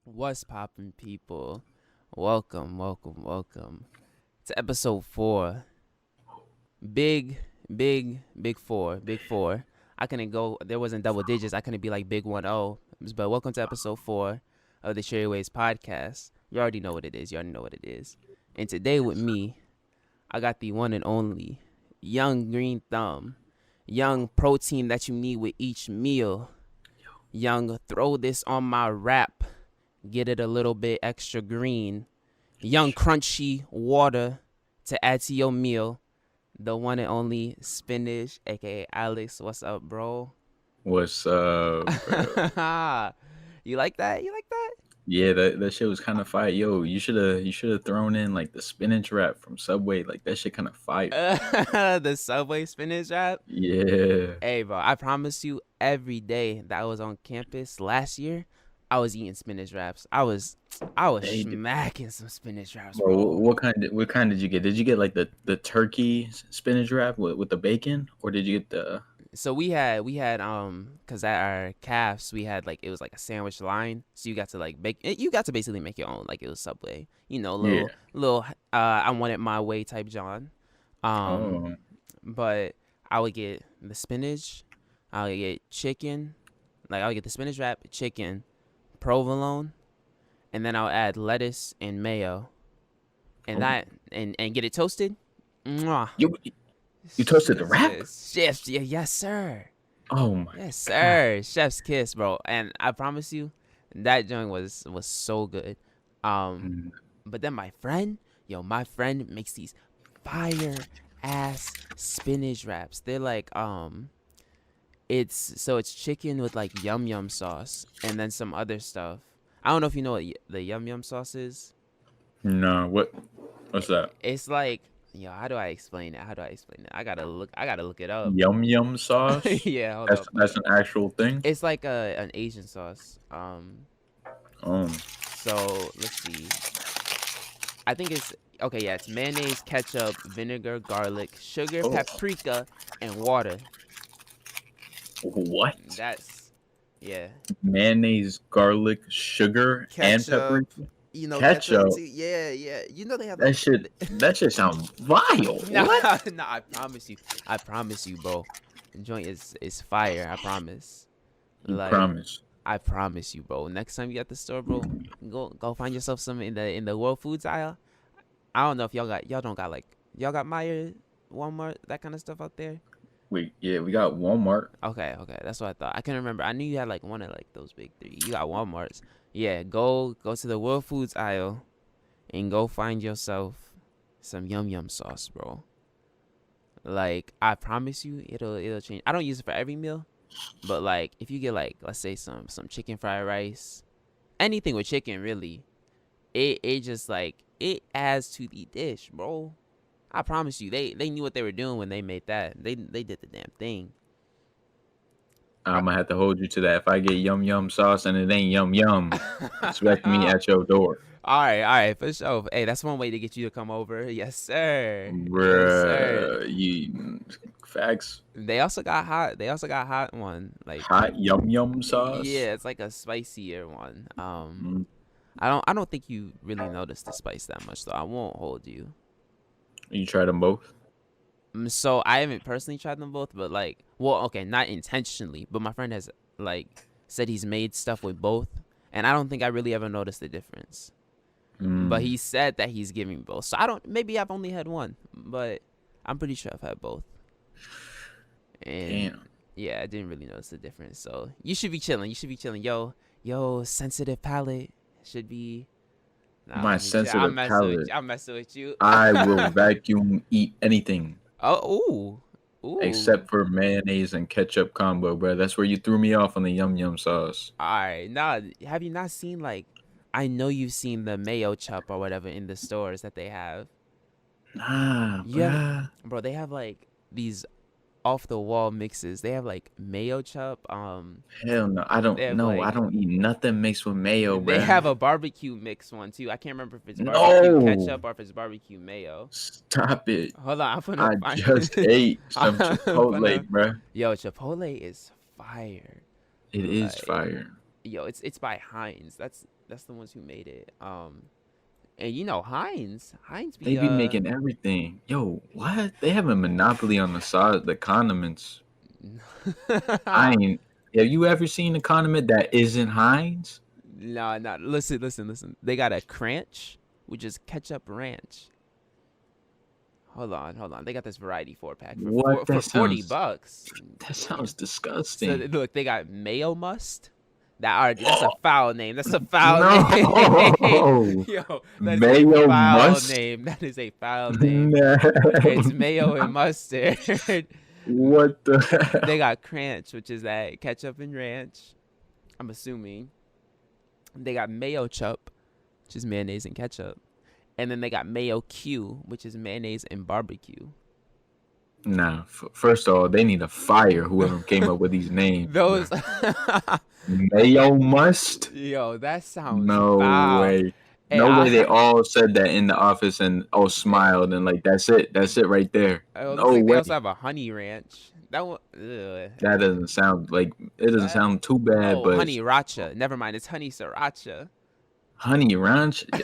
What's poppin', people? Welcome to episode 4. Big, big 4. Big 4. I couldn't go, there wasn't double digits. I couldn't be like big 1-0. But welcome to episode 4 of the Share Your Ways podcast. You already know what it is. And today with me, I got the one and only young green thumb, young protein that you need with each meal, young throw this on my wrap, get it a little bit extra green, young crunchy water to add to your meal. The one and only Spinach, aka Alex. What's up, bro? What's up, bro? You like that? You like that? Yeah, that shit was kind of fire. Yo, you should have thrown in like the spinach wrap from Subway. Like that shit kind of fire. The Subway spinach wrap. Yeah. Hey, bro, I promise you, every day that I was on campus last year, I was eating spinach wraps. I was Hey, smacking some spinach wraps, bro, bro. what kind did you get? Did you get like the turkey spinach wrap with the bacon, or did you get the? So we had cause at our calves we had like it was like a sandwich line, so you got to like you got to basically make your own, like it was Subway, Yeah. little I want it my way type John. um Oh, but I would get the spinach, I would get chicken, like I would get the spinach wrap, chicken, provolone, and then I'll add lettuce and mayo, and oh. that and get it toasted. Mwah. You toasted the wrap? Chef's, yeah, yes sir. Oh my Yes, god. sir. Chef's kiss, bro. And I promise you, that joint was so good. Um, Mm. but then my friend makes these fire ass spinach wraps. They're like it's chicken with like yum yum sauce and then some other stuff. I don't know if you know what the yum yum sauce is. No, what's that? It's like, how do I explain it? I gotta look it up. Yum yum sauce? Yeah, hold That's up. that's an actual thing. It's like an Asian sauce. Oh, So let's see. I think it's okay. Yeah, it's mayonnaise, ketchup, vinegar, garlic, sugar, oh, paprika, and water. what? That's yeah. Mayonnaise, garlic, sugar, and Ketchup. paprika. Ketchup Ketchup. too. Yeah, yeah. They have That like. shit. That shit sounds vile. Nah, What? nah. I promise you. I promise you, bro. The joint is fire. I promise. You Like, promise. I promise you, bro. Next time you at the store, bro, go find yourself some in the World Foods aisle. I don't know if y'all don't got like y'all got Meyer, Walmart, that kind of stuff out there. Yeah, we got Walmart. Okay, that's what I thought. I can remember. I knew you had like one of like those big three. You got Walmarts. Yeah, go to the World Foods aisle and go find yourself some yum yum sauce, bro. Like I promise you, it'll change. I don't use it for every meal, but like if you get like let's say some chicken fried rice, anything with chicken really, it just like it adds to the dish, bro. I promise you, they knew what they were doing when they made that. They did the damn thing. I, I'm gonna have to hold you to that. If I get yum yum sauce and it ain't yum yum, expect me at your door, all right, for sure. Hey, that's one way to get you to come over. Yes, sir. Yes, sir. bruh. You facts. They also got hot. They also got hot one. Like, Hot yum yum sauce. yeah, it's like a spicier one. Mm. I don't think you really notice the spice that much though. I won't hold you. You tried them both. So I haven't personally tried them both, but like, well, okay, not intentionally, but my friend has like said he's made stuff with both, and I don't think I really ever noticed the difference. But Mm. he said that he's giving both, so I don't. Maybe I've only had one, but I'm pretty sure I've had both, and Damn. yeah, I didn't really notice the difference. So you should be chilling. You should be chilling, yo, sensitive palate should be. Nah, My let me chill. I'm sensitive messing with palate. you. I'm messing with you. I will vacuum eat anything Oh, ooh. except for mayonnaise and ketchup combo, bro. That's where you threw me off on the yum yum sauce. All right. Now, have you not seen like? I know you've seen the mayo chup or whatever in the stores that they have. Nah, You have, bruh. bro. They have like these off the wall mixes. They have like mayo chup. Hell no. I They don't have know. I like don't eat nothing mixed with mayo, they bruh. have a barbecue mix one too. I can't remember if it's barbecue No. ketchup or if it's barbecue mayo. Stop it. Hold on, I'm gonna I find. just ate some I'm Chipotle, gonna. bruh. Yo, Chipotle is fire. It is Like, fire. yo, it's by Heinz. That's the ones who made it. And you know Heinz They be be making everything. Yo, what? They have a monopoly on the sauce, the condiments. I ain't. Have you ever seen a condiment that isn't Heinz? nah, nah. Listen. They got a cranch, which is ketchup ranch. Hold on. They got this variety 4 pack for What? for $40. That Yeah. sounds So disgusting. look, they got mayo must. That's a foul name. That's a foul name. No, Yo, that is a mayo foul must. name. That is a foul name. No. It's mayo and mustard. What the They hell? got cranch, which is that ketchup and ranch. I'm assuming. They got mayo chup, which is mayonnaise and ketchup. And then they got mayo Q, which is mayonnaise and barbecue. Nah, first of all, they need to fire whoever came up with these names, bro. Those, Mayo must? yo, that sounds No foul. way. Hey, No way they all said that in the office and all smiled and like that's it. That's it right there. it looks No like they way. also have a honey ranch. That one, That doesn't sound like it doesn't that, sound too bad, oh, but honey racha. Never mind, it's honey sriracha. honey ranch, yeah,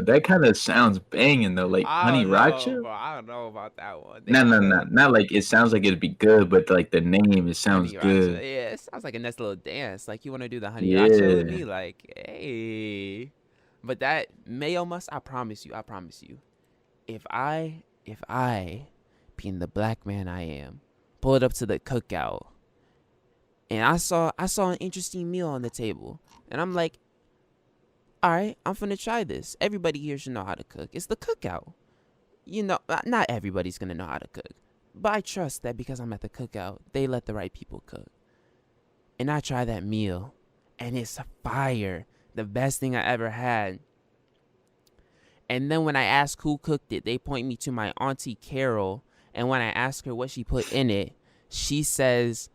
that kind of sounds banging though. Like I honey don't know, racha? bro. I don't know about that one. They No, got no, the no, not like it sounds like it'd be good, but like the name, it sounds honey racha. good. Yeah, it sounds like a nice little dance. Like you want to do the honey racha with Yeah. me? Like, hey. But that mayo must, I promise you. If I, being the black man I am, pulled up to the cookout and I saw an interesting meal on the table, and I'm like, all right, I'm finna try this. Everybody here should know how to cook. It's the cookout. You know, not everybody's gonna know how to cook, but I trust that because I'm at the cookout, they let the right people cook. And I try that meal, and it's fire. The best thing I ever had. And then when I ask who cooked it, they point me to my auntie Carol. And when I ask her what she put in it, she says,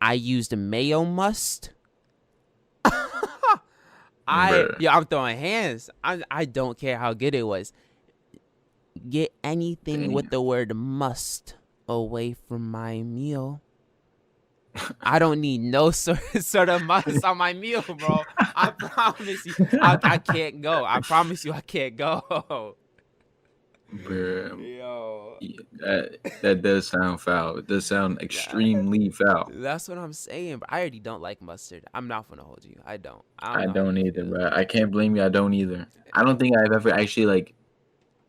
I used mayo must. Bruh. I'm throwing hands. I don't care how good it was. Get anything with Damn. the word must away from my meal. I don't need no sort of must on my meal, bro. I promise you, I can't go. I promise you, I can't go. Bruh. Yo, Yeah, that does sound foul. It does sound extremely foul. that's what I'm saying. But I already don't like mustard. I'm not gonna hold you. I don't. I don't I know how don't you either, feel. bro. I can't blame you. I don't either. I don't think I've ever actually like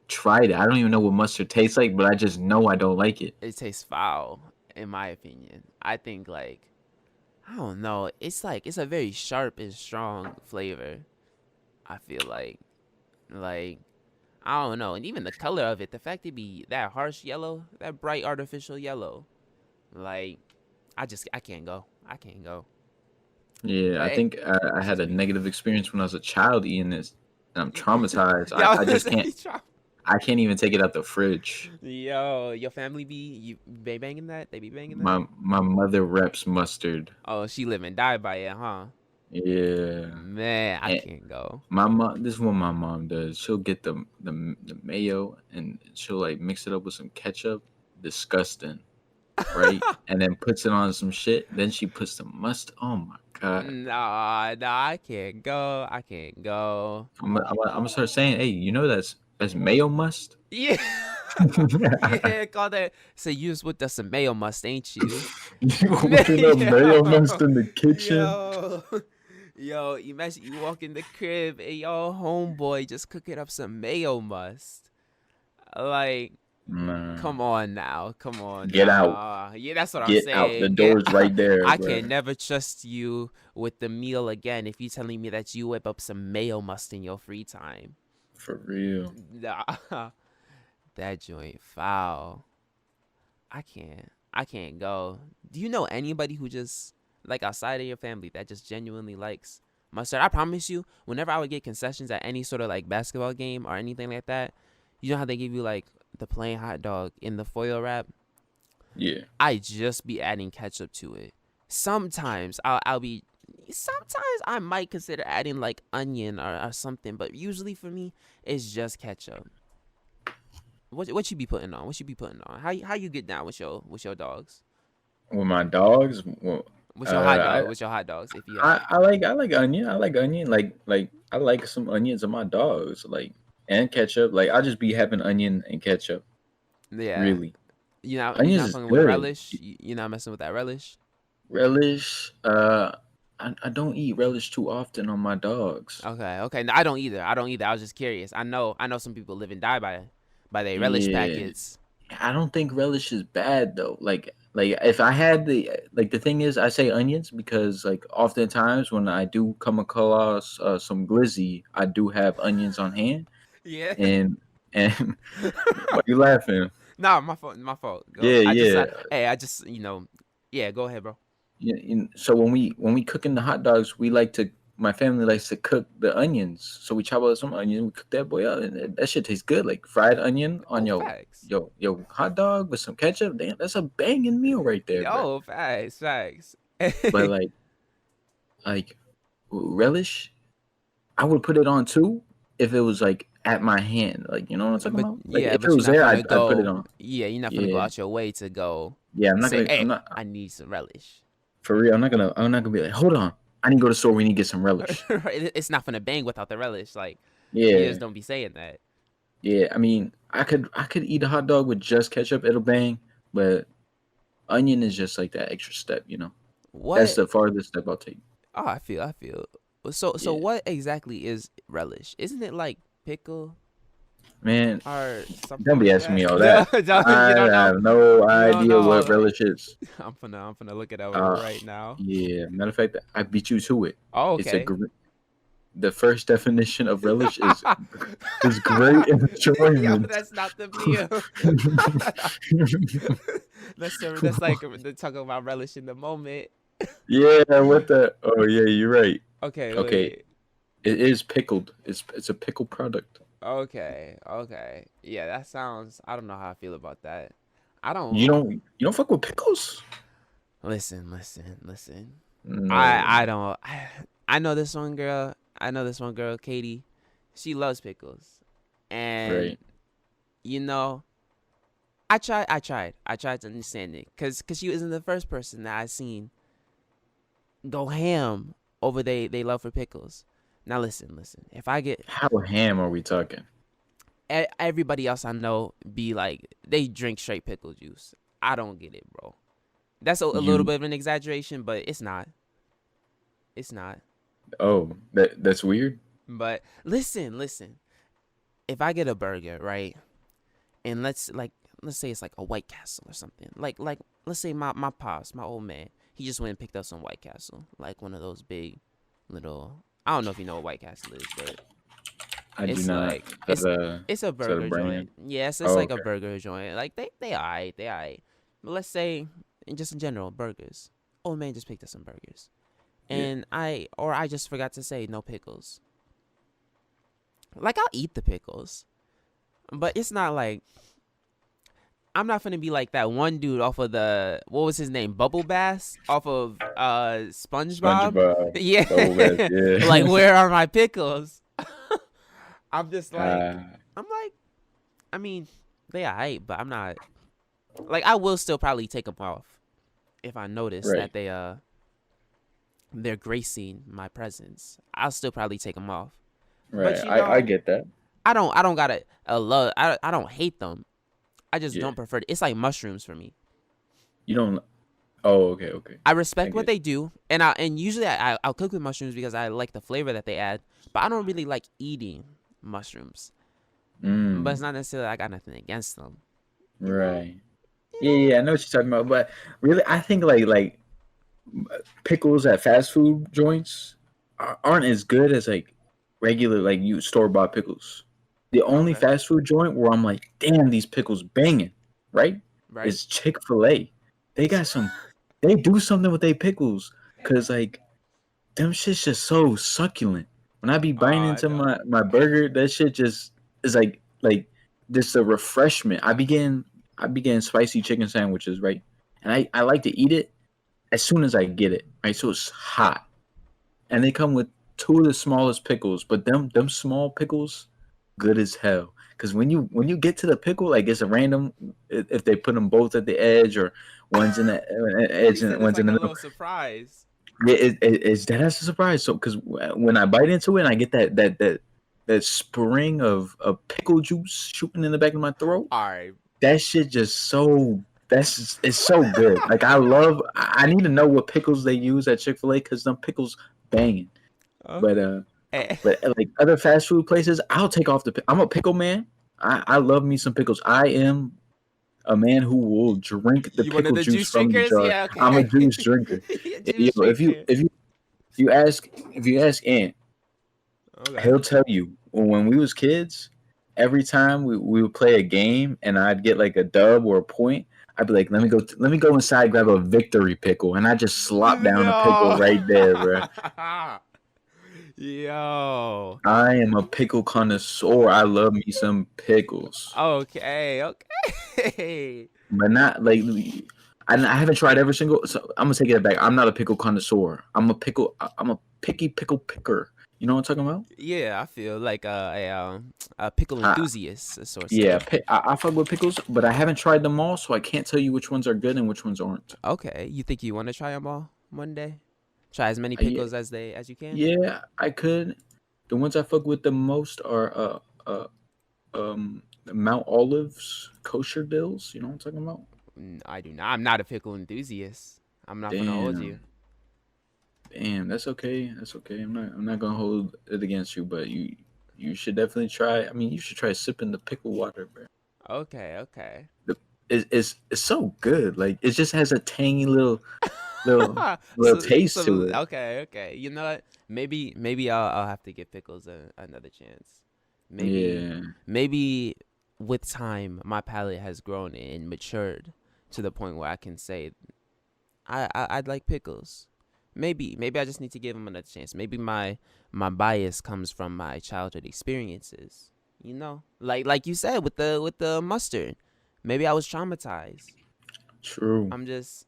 tried it. I don't even know what mustard tastes like, but I just know I don't like it. It tastes foul, in my opinion. I think like I don't know. It's like it's a very sharp and strong flavor. I feel like I don't know, and even the color of it, the fact it be that harsh yellow, that bright artificial yellow, like I can't go. I can't go. Yeah, But I hey, think I it's had just a me. negative experience when I was a child eating this, and I'm traumatized. Yo, I just can't. I can't even take it out the fridge. yo, your family be banging that? They be banging that? My mother reps mustard. Oh, she live and die by it, huh? Yeah, Man, I and can't go. my mom. This is what my mom does. She'll get the mayo and she'll like mix it up with some ketchup. Disgusting, right? And then puts it on some shit. Then she puts the mustard. Oh my god. Nah, I can't go. I can't go. I'm gonna start saying, hey, you know that's mayo must. Yeah. Yeah, call that. So you was with us some mayo must, ain't you? You whipping up mayo must yo, in the kitchen? yo, yo. Imagine you walk in the crib and your homeboy just cooking up some mayo must. Like, Nah. come on Get out. now. Yeah, that's what I'm Get out. The saying. door's right there, I bro. can never trust you with the meal again if you're telling me that you whip up some mayo must in your free time. For real. Nah, that joint foul. I can't go. Do you know anybody who just like outside of your family that just genuinely likes mustard? I promise you, whenever I would get concessions at any sort of like basketball game or anything like that, you know how they give you like the plain hot dog in the foil wrap? Yeah. I just be adding ketchup to it. Sometimes I might consider adding like onion or something, but usually for me it's just ketchup. What you be putting on? What you be putting on? How you get down with your dogs? With my dogs, well, What's your hot I dog? What's your hot dogs if you had? I like onion. I like onion. Like I like some onions on my dogs. Like and ketchup. Like I'll just be having onion and ketchup. Yeah. Really, You onions not is fucking with good. relish. You not messing with that relish. Relish. I don't eat relish too often on my dogs. Okay, okay. No, I don't either. I don't either. I was just curious. I know some people live and die by their relish Yeah, packets. I don't think relish is bad though. Like if I had the thing is I say onions because like oftentimes when I do come across some glizzy, I do have onions on hand Yeah. and why you laughing? Nah, my fault. My fault. Go. Yeah, I just yeah. hey, I just yeah. Go ahead, bro. So when we cooking the hot dogs, we like to my family likes to cook the onions. So we chop up some onions, we cook that boy up, and that shit tastes good. Like fried onion on Oh, facts. your hot dog with some ketchup. Damn, that's a banging meal right there, bro. Yo, facts, facts. But like relish, I would put it on too if it was like at my hand. Like you know what I'm talking But about? Like yeah, if it but you're was not there, gonna I'd put it go. on. Yeah, you're not gonna go Yeah, out your way to go yeah. say, I'm "Hey, not I need some relish." for real. I'm not gonna be like, hold on. I need to go to the store. We need to get some relish. Right? It's not gonna bang without the relish. Like you just Yeah. don't be saying that. Yeah, I mean, I could eat a hot dog with just ketchup, it'll bang, but onion is just like that extra step, you know. That's What? the farthest step I'll take. Oh, I feel. I feel. So Yeah, what exactly is relish? Isn't it like pickle man, or something don't be like asking that? me all that. You I don't know. have no You don't idea what know. relish is. I'm gonna look it up Uh, right now. yeah, matter of fact, I beat you to it. Oh, It's a okay. the first definition of relish is great Yo, enjoyment. that's not the meal. That's like the talk about relish in the moment. Yeah, what the? Oh yeah, you're right. Okay, Okay, wait. it is pickled. It's a pickle product. Okay, okay. Yeah, that sounds. I don't know how I feel about that. I don't You don't fuck with pickles? listen. No, I don't. I know this one girl. I know this one girl, Katie. She loves pickles, and right. you know, I tried to understand it, cause she wasn't the first person that I seen go ham over they love for pickles. Now listen. If I get How ham are we talking? everybody else I know be like they drink straight pickle juice. I don't get it, bro. That's a little You bit of an exaggeration, but it's not. It's not. that's weird. But listen. If I get a burger, right, and let's say it's like a White Castle or something. Like let's say my pops, my old man, he just went and picked up some White Castle, like one of those big little. I don't know if you know what White Castle is, but I do it's not. like it's a Is that a burger brand? joint. Yes, it's Oh, like a okay. burger joint. Like they alright, they alright. But let's say, just in general, burgers. Old man just picked up some burgers, Yeah. and I just forgot to say no pickles. Like I'll eat the pickles, but it's not like I'm not gonna be like that one dude off of the what was his name, Bubble Bass, off of SpongeBob. SpongeBob, Yeah, Bubble Bath, like yeah. where are my pickles? I'm just like uh, I'm like I mean they alright, but I'm not like I will still probably take them off if I notice right, that they're gracing my presence. I'll still probably take them off, but right. I get that. I don't got a love. I don't hate them. I just Yeah. don't prefer it. It's like mushrooms for me. You don't. Oh, okay, okay. I I respect what get. they do, and usually I'll cook with mushrooms because I like the flavor that they add. But I don't really like eating mushrooms. But it's Mm, not necessarily I got nothing against them. You know, right. Yeah, yeah. I know what you're talking about, but really, I think pickles at fast food joints aren't as good as like regular like you store bought pickles. The only okay, fast food joint where I'm like, damn, these pickles banging, right? right? Is Chick-fil-A. They got some. They do something with their pickles, cause like them shit's just so succulent. When I be biting into No. my burger, that shit just is like just a refreshment. I began spicy chicken sandwiches, right? And I like to eat it as soon as I get it, right? So it's hot, and they come with two of the smallest pickles, but them small pickles, good as hell. because when you get to the pickle, like it's a random if they put them both at the edge or one's in the He edge and said it's one's in like the a middle. little surprise. Yeah, it's that's a surprise. So because when I bite into it, and I get that spring of pickle juice shooting in the back of my throat. All right. That shit just so it's so good. Like I need to know what pickles they use at Chick-fil-A because them pickles banging. Oh. But Eh. like other fast food places, I'll take off I'm a pickle man. I love me some pickles. I am a man who will drink the You one of pickle the juice juice from the jar? jar. Yeah, I'm a okay. juice drinker. Yeah, Yo, juice drinker. if you ask Ant, Okay. he'll tell you when we was kids, every time we would play a game and I'd get like a dub or a point, I'd be like, let me go inside, grab a victory pickle, and I just slop down a pickle Yo. right there, bro. Yo. I am a pickle connoisseur. I love me some pickles, Okay. Okay. but not like I haven't tried every single. So I'm gonna take it back. I'm not a pickle connoisseur. I'm a picky pickle picker. You know what I'm talking about? Yeah, I feel like a pickle I, enthusiast, so to yeah, say. I fuck with pickles, but I haven't tried them all, so I can't tell you which ones are good and which ones aren't. Okay, you think you want to try them all one day? Try as many Yeah, pickles as you can. yeah, I could. The ones I fuck with the most are Mount Olive's kosher dills. You know what I'm talking about? I do not. I'm not a pickle enthusiast. I'm not gonna hold you. Damn, damn, that's okay. That's okay. I'm not gonna hold it against you, but you should definitely try. I mean, you should try sipping the pickle water, bro. Okay, okay. The, it's so good. Like it just has a tangy little taste to it. Okay, okay. You know what? Maybe I'll have to give pickles another chance. Maybe Yeah, maybe with time my palate has grown and matured to the point where I can say I'd like pickles. Maybe I just need to give them another chance. Maybe my bias comes from my childhood experiences. You know, like you said with the mustard. Maybe I was traumatized. true. I'm just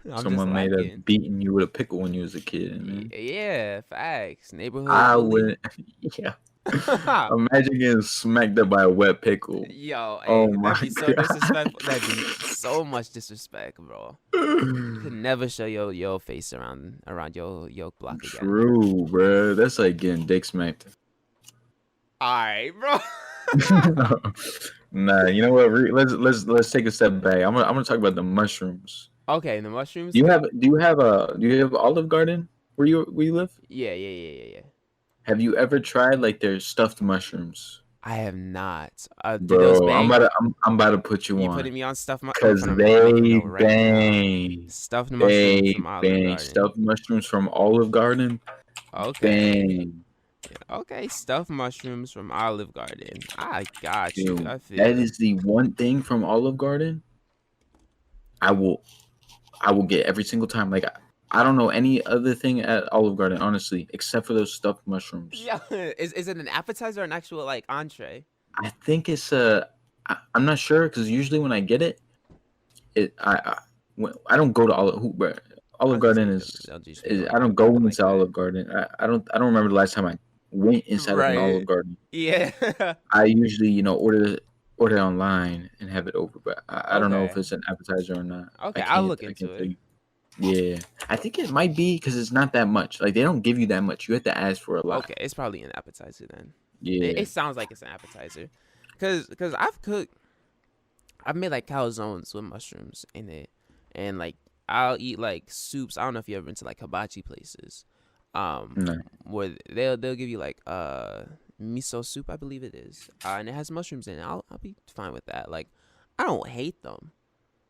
I'm just Someone may lacking. have beaten you with a pickle when you was a kid, man. Yeah, facts. Neighborhood I bully. wouldn't. Yeah. Imagine getting smacked up by a wet pickle. Yo, Oh hey, my that'd be so god. disrespectful. That'd be so much disrespect, bro. You could never show your face around your block again. True, bro. That's like getting dick smacked. All right, bro. Nah, you know what? Let's take a step back. I'm gonna talk about the mushrooms. Okay, the mushrooms. Cause Do you have Olive Garden where you live? yeah. Have you ever tried like their stuffed mushrooms? I have not. Do those Bro, bang? I'm about to put you You on. putting me on stuff? I'm Cause finna make a they note right now. bang. Stuffed mushrooms They from Olive bang. Garden. Stuffed mushrooms from Olive Garden. Okay. Bang. Okay, stuffed mushrooms from Olive Garden. I got you. Dude, I that feel. is the one thing from Olive Garden I will I will get every single time. Like I don't know any other thing at Olive Garden, honestly, except for those stuffed mushrooms. Yeah, is it an appetizer or an actual like entree? I think it's I'm not sure because usually when I get it, I don't go to I Olive was gonna Garden say they'll just be is like I don't go like into that. Olive Garden. I don't remember the last time I went inside of an Right. Olive Garden. Yeah. I usually order online and have it over, but I don't know if Okay. it's an appetizer or not. Okay, I'll look I into can't tell it. you. Yeah, I think it might be because it's not that much. Like they don't give you that much. You have to ask for a lot. Okay, it's probably an appetizer then. Yeah, It sounds like it's an appetizer. Cause I've made like calzones with mushrooms in it, and like I'll eat like soups. I don't know if you ever been to like hibachi places, no, where they'll give you like miso soup, I believe it is, and it has mushrooms in it. I'll be fine with that. Like I don't hate them,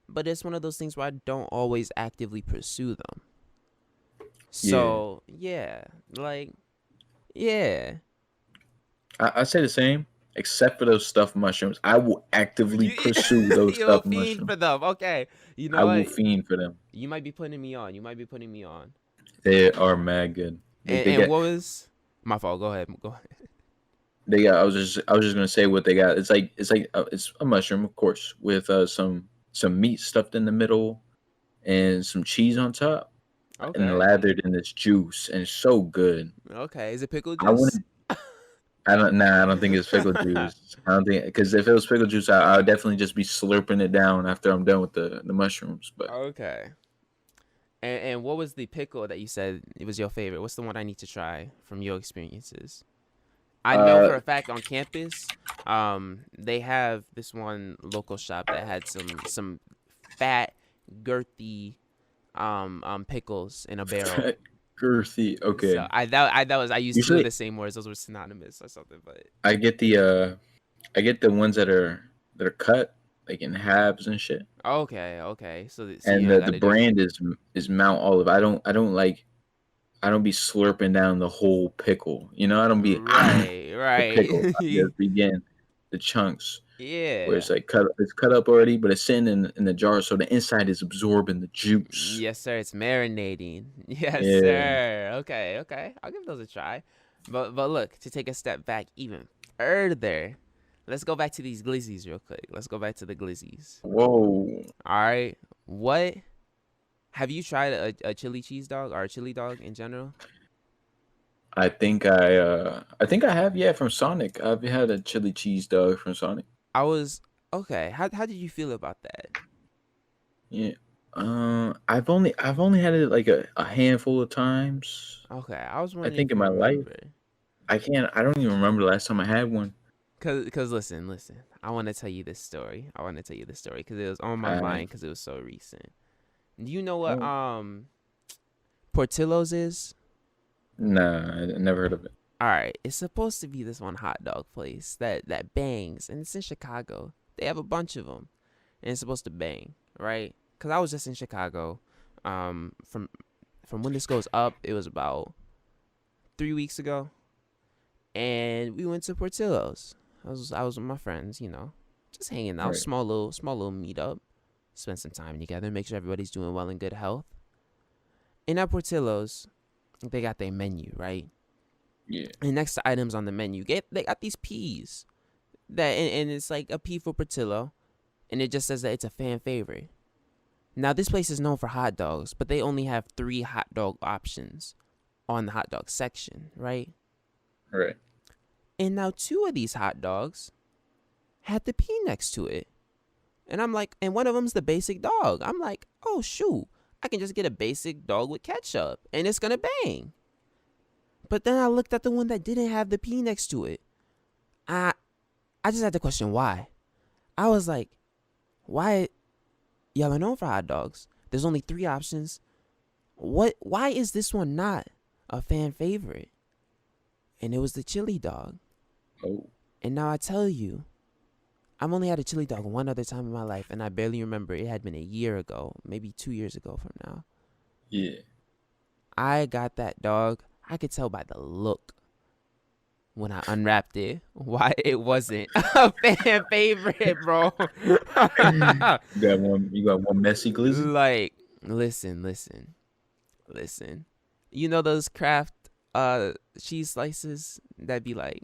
but it's one of those things where I don't always actively pursue them. yeah. So yeah, like yeah, I say the same, except for those stuffed mushrooms. I will actively you pursue those you're a stuffed fiend mushrooms. for them. Okay, you I know will what? fiend for them. You might be putting me on. You might be putting me on. They are mad good. They And get what was my fault? Go ahead. Go ahead. they got. I was just gonna say what they got. It's a mushroom, of course, with some meat stuffed in the middle and some cheese on top and Okay. lathered in this juice, and it's so good. Okay. Is it pickle I juice? wouldn't. I don't think it's pickle juice. I don't think because if it was pickle juice, I would definitely just be slurping it down after I'm done with the mushrooms. But Okay. And what was the pickle that you said it was your favorite? What's the one I need to try from your experiences? I know uh, for a fact on campus, they have this one local shop that had some fat, girthy, pickles in a barrel. girthy. So Okay. I used two of Usually, the same words. Those were synonymous or something. But I get the ones that are cut like in halves and shit. okay. So And you ain't the got to do brand is Mount Olive. I don't be slurping down the whole pickle. You know, I don't be the pickle. I right. just begin the chunks where Yeah. it's like it's cut up already, but it's sitting in the jar, so the inside is absorbing the juice. Yes, sir. It's marinating. Yes, Yeah, sir. Okay. I'll give those a try. But look, to take a step back even further, let's go back to these glizzies real quick. Let's go back to the glizzies. whoa. All right. What have you tried a chili cheese dog or a chili dog in general? I think I have, yeah, from Sonic. I've had a chili cheese dog from Sonic. I was okay. How did you feel about that? Yeah. I've only had it like a handful of times. Okay, I was I wondering think if in you my life. remember. I don't even remember the last time I had one. Cause listen. I want to tell you this story. I want to tell you this story because it was on my I mind because it was so recent. Do you know what oh Portillo's is? nah, I never heard of it. All right, it's supposed to be this one hot dog place that bangs, and it's in Chicago. They have a bunch of them, and it's supposed to bang, right? Cause I was just in Chicago, from when this goes up, it was about 3 weeks ago, and we went to Portillo's. I was with my friends, just hanging out, Right. small little meetup, spend some time together, make sure everybody's doing well and good health. And at Portillo's, they got their menu, right? Yeah. And next to items on the menu, they got these peas and it's like a pea for Portillo, and it just says that it's a fan favorite. Now this place is known for hot dogs, but they only have 3 hot dog options on the hot dog section, right? Right. And now 2 of these hot dogs had the pea next to it, and I'm like, and one of them's the basic dog. I'm like, oh shoot, I can just get a basic dog with ketchup, and it's gonna bang. But then I looked at the one that didn't have the pea next to it. I I just had to question why. I was like, why y'all are known for hot dogs? There's only 3 options. Why is this one not a fan favorite? And it was the chili dog. Oh. And now I tell you, I've only had a chili dog one other time in my life, and I barely remember. It had been a year ago, maybe 2 years ago from now. Yeah. I got that dog. I could tell by the look when I unwrapped it why it wasn't a fan favorite, bro. You got one messy glizzy? Like, listen. You know those Kraft cheese slices that be like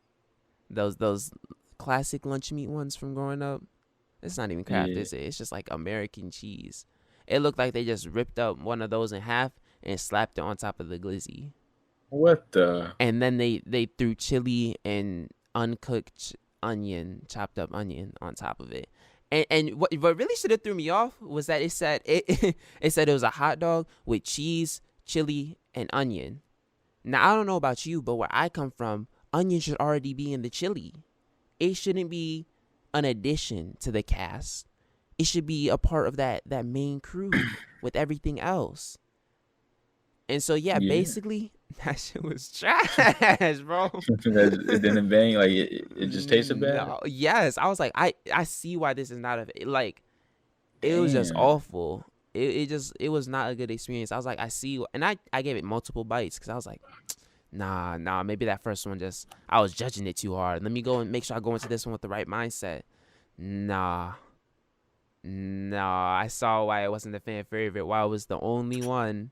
those classic lunch meat ones from growing up? It's not even Kraft, Yeah. is it? It's just like American cheese. It looked like they just ripped up one of those in half and slapped it on top of the glizzy. What the? And then they threw chili and uncooked onion, chopped up onion on top of it. And what really should have threw me off was that it said it said it was a hot dog with cheese, chili, and onion. Now I don't know about you, but where I come from, onion should already be in the chili. It shouldn't be an addition to the cast. It should be a part of that main crew with everything else. And so yeah, Yeah. basically that shit was trash, bro. It didn't bang. Like it just tasted bad. No, yes, I was like, I see why this is not a like. It was just Damn. awful. It was not a good experience. I was like, I see, and I gave it multiple bites because I was like, nah, maybe that first one just I was judging it too hard. Let me go and make sure I go into this one with the right mindset. Nah, I saw why it wasn't the fan favorite. Why it was the only one.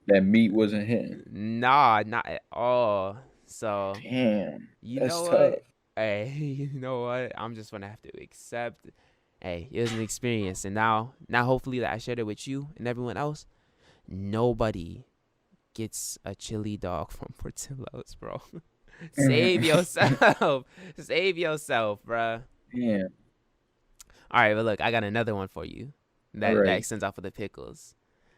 That meat wasn't hitting. Nah, not at all. So Damn. you That's know tough. what? Hey, you know what? I'm just gonna have to accept. Hey, it was an experience, and now hopefully that I shared it with you and everyone else. Nobody gets a chili dog from Portillo's, bro. Save yourself. Save yourself, bruh. Yeah. All right, but look, I got another one for you. All That right. extends off of the pickles.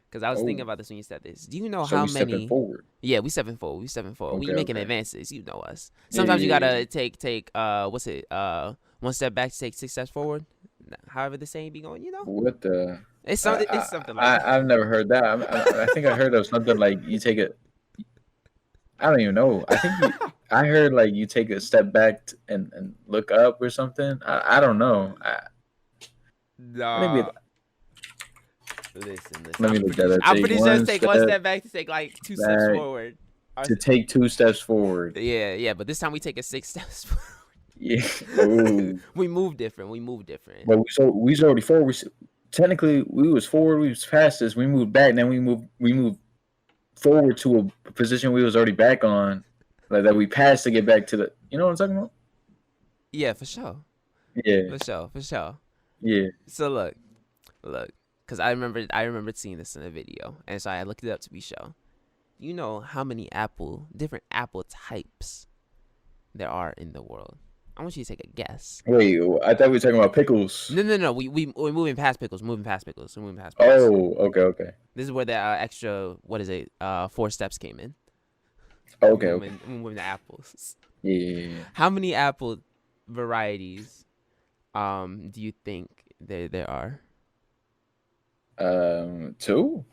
Because I was thinking Oh, about this when you said this. Do you know so how we stepping many? forward. Yeah, we 7-4. We 7-4. We Okay. making Okay. advances. You know us. Yeah. Sometimes you Yeah. Yeah. gotta take what's it one step back to take 6 steps forward. However the saying be going, you know. What the? It's something like that. I've never heard that. I think I heard of something like you take a. I don't even know. I think you. I heard like you take a step back and look up or something. I don't know. I think we. Nah. Listen. Let me look that up. I'm Take pretty sure it's one take one step step back to take like 2 steps back forward. to take 2 steps forward. Yeah, but this time we take a 6 steps forward. Yeah. Ooh. We move different. We move different. But we was already forward. Technically we was forward. We was fastest. We moved back. Then we moved forward to a position we was already back on, like that we passed to get back to the. You know what I'm talking about? Yeah, for sure. Yeah. For sure. Yeah. So look, because I remembered seeing this in a video, and so I looked it up to be sure. You know how many different apple types there are in the world? I want you to take a guess. Wait, I thought we were talking about pickles. No. We're moving past pickles. We're moving past pickles. Oh, okay. This is where the extra 4 steps came in. Okay. We're moving to apples. Yeah. How many apple varieties do you think there are? 2.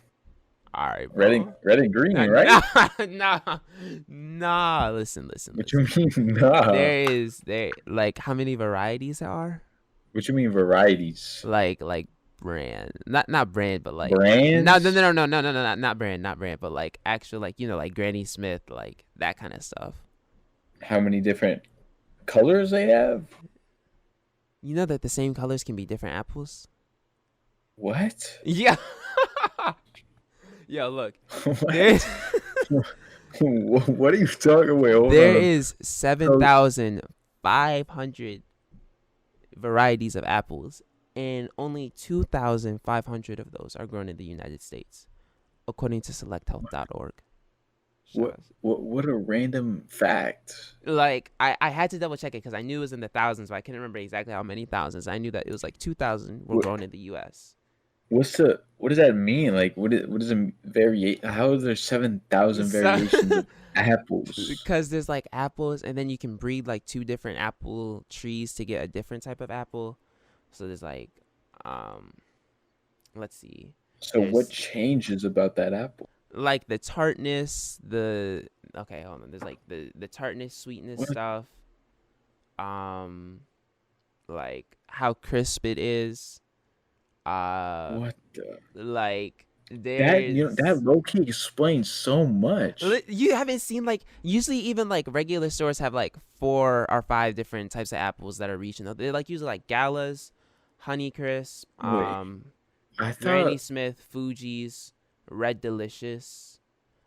All right, bro. Red and green, right? Nah. Listen. What you mean, nah? There like how many varieties there are? What you mean varieties? Like brand, not brand, but like Brands? no, not brand, but like actual like like Granny Smith, like that kind of stuff. How many different colors they have? You know that the same colors can be different apples. What? Yeah. Yo, look. What are you talking about? There is 7,500 varieties of apples, and only 2,500 of those are grown in the United States, according to selecthealth.org. What a random fact. Like, I had to double check it because I knew it was in the thousands, but I couldn't remember exactly how many thousands. I knew that it was like 2,000 were grown in the U.S. What does that mean? Like, what is a variation? How is there 7,000 variations of apples? Because there's like apples, and then you can breed like 2 different apple trees to get a different type of apple. So there's like, let's see. So what changes about that apple? Like the tartness, okay, hold on. There's like the tartness, sweetness stuff. Like how crisp it is. What the? Like that low key explains so much. You haven't seen like usually even like regular stores have like 4 or 5 different types of apples that are regional. They're like usually like Galas, Honeycrisp, Granny Smith, Fuji's, Red Delicious,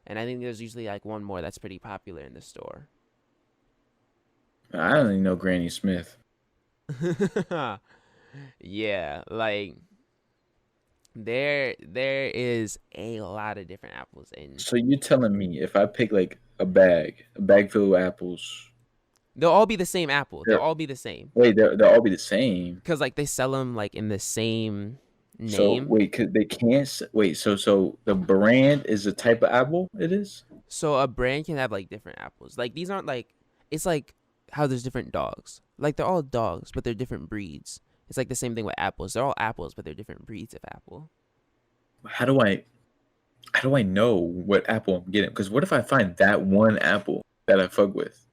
and I think there's usually like one more that's pretty popular in the store. I don't even know Granny Smith. Yeah, like there is a lot of different apples in. So you're telling me if I pick like a bag filled with apples, they'll all be the same apple. They'll all be the same. Wait, they'll all be the same? Because like they sell them like in the same name. So wait, cause they can't wait. So the brand is the type of apple it is. So a brand can have like different apples. Like these aren't like it's like how there's different dogs. Like they're all dogs, but they're different breeds. It's like the same thing with apples. They're all apples, but they're different breeds of apple. How do I know what apple I'm getting? Because what if I find that one apple that I fuck with?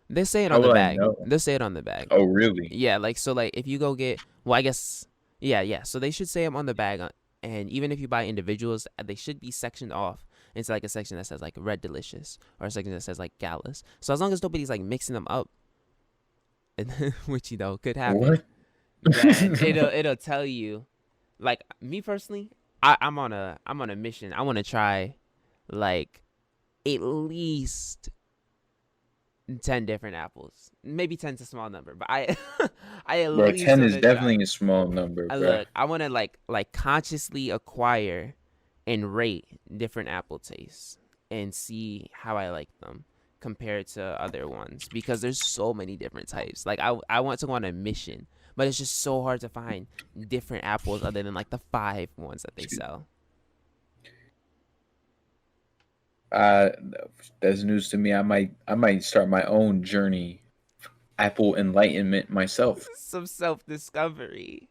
They say it on the bag. They'll say it on the bag. Oh, really? Yeah, like so like if you go get I guess yeah. So they should say them on the bag, and even if you buy individuals, they should be sectioned off into like a section that says like Red Delicious or a section that says like Galas. So as long as nobody's like mixing them up, which could happen. What? Then it'll tell you. Like me personally, I'm on a mission. I want to try like at least 10 different apples. Maybe 10's a small number, but I at least 10 is definitely a small number. Look, I want to like consciously acquire and rate different apple tastes and see how I like them. compared to other ones because there's so many different types. Like I want to go on a mission, but it's just so hard to find different apples other than like the 5 ones that they sell. Uh, that's news to me. I might start my own journey, Apple enlightenment myself. Some self discovery.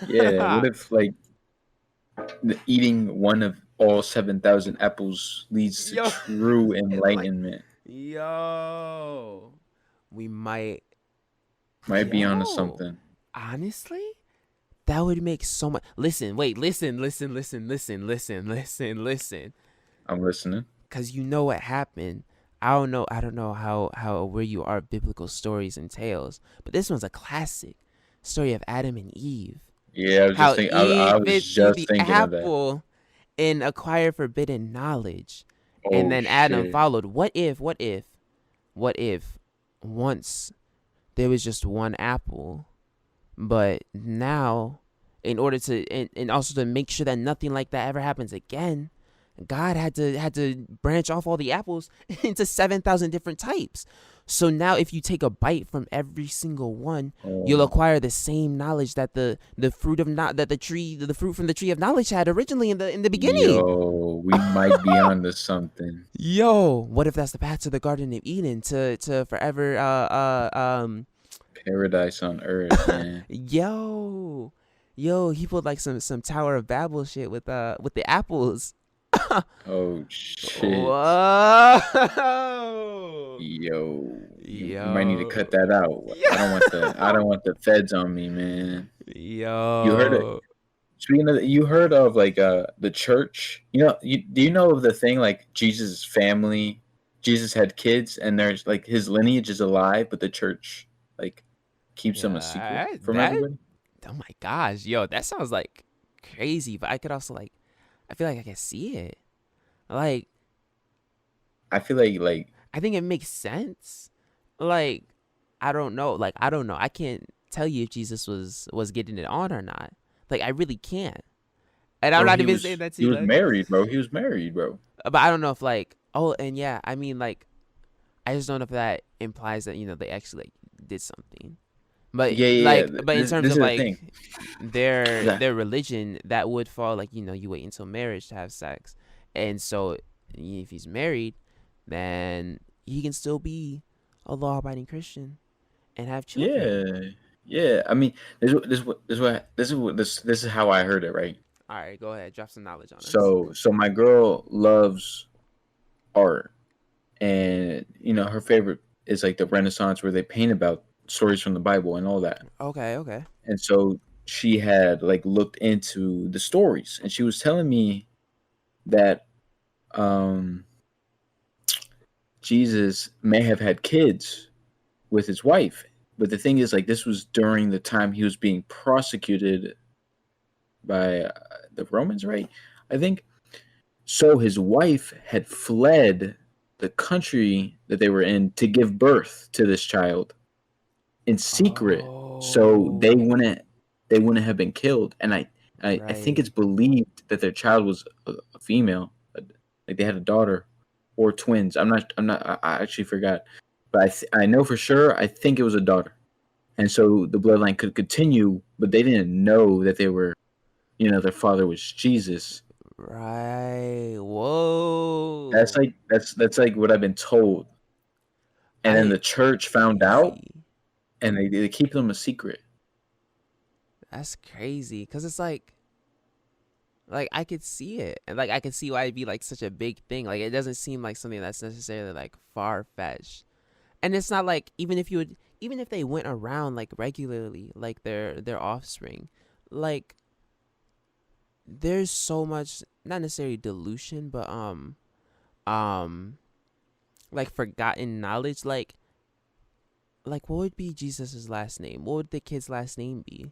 Yeah. What if like eating one of all 7,000 apples leads to Yo, true like enlightenment? yo, we might Might be onto yo. something. Honestly, that would make so much. Listen, wait, listen. I'm listening. Cause you know what happened. I don't know how where you are biblical stories and tales, but this one's a classic story of Adam and Eve. Yeah, I was just How thinking. I Eve was bit through just the thinking of that. apple and acquired forbidden knowledge, and Oh then Adam shit. followed. What if once there was just one apple, but now, in order to and also to make sure that nothing like that ever happens again, God had to branch off all the apples into 7,000 different types. So now if you take a bite from every single one, you'll Oh, acquire the same knowledge that the fruit of not that the fruit from the tree of knowledge had originally in the beginning. yo, we might be onto something. Yo, what if that's the path to the Garden of Eden to forever Paradise on earth, man. yo. Yo, he put like some Tower of Babel shit with the apples. Oh shit. Whoa. Yo, you might need to Yo. cut that out. I don't want the I Yo. don't want the feds on me, man. You heard it. Yo. Speaking of, you heard of like the church? Do you know of the thing like Jesus' family? Jesus had kids, and there's like his lineage is alive, but the church like keeps them a secret Yeah, from that everybody. oh my gosh, yo, that sounds like crazy, but I could also like I feel like I can see it. Like I feel like I think it makes sense. Like I don't know. I can't tell you if Jesus was getting it on or not. Like I really can't. And I'm bro, not he even saying was that to he you was like married, bro. He was married, bro. but I don't know if like oh and yeah, I mean like I just don't know if that implies that they actually like did something. But Yeah, yeah, yeah. like but in terms This of is the thing. like their Yeah, their religion that would fall like you wait until marriage to have sex. And so if he's married, then he can still be a law-abiding Christian and have children. yeah, yeah. I mean, this is how I heard it, right? All right, go ahead, drop some knowledge on us. So my girl loves art, and her favorite is like the Renaissance where they paint about stories from the Bible and all that. Okay, okay. And so she had like looked into the stories, and she was telling me that um Jesus may have had kids with his wife. But the thing is, like, this was during the time he was being prosecuted by the Romans, right? I think. So his wife had fled the country that they were in to give birth to this child in secret, so they Oh, wouldn't have been killed. And I think right. it's believed that their child was a female, like they had a daughter or twins. I'm not. I actually forgot, but I know for sure. I think it was a daughter, and so the bloodline could continue, but they didn't know that they were, their father was Jesus. Right. Whoa. That's like what I've been told. And then I the church found out, crazy. and they keep them a secret. That's crazy cuz it's like I could see it. And like I could see why it'd be like such a big thing. Like it doesn't seem like something that's necessarily like far-fetched. And it's not like even if they went around like regularly like their offspring, like there's so much not necessarily dilution, but um like forgotten knowledge like what would be Jesus's last name? What would the kid's last name be?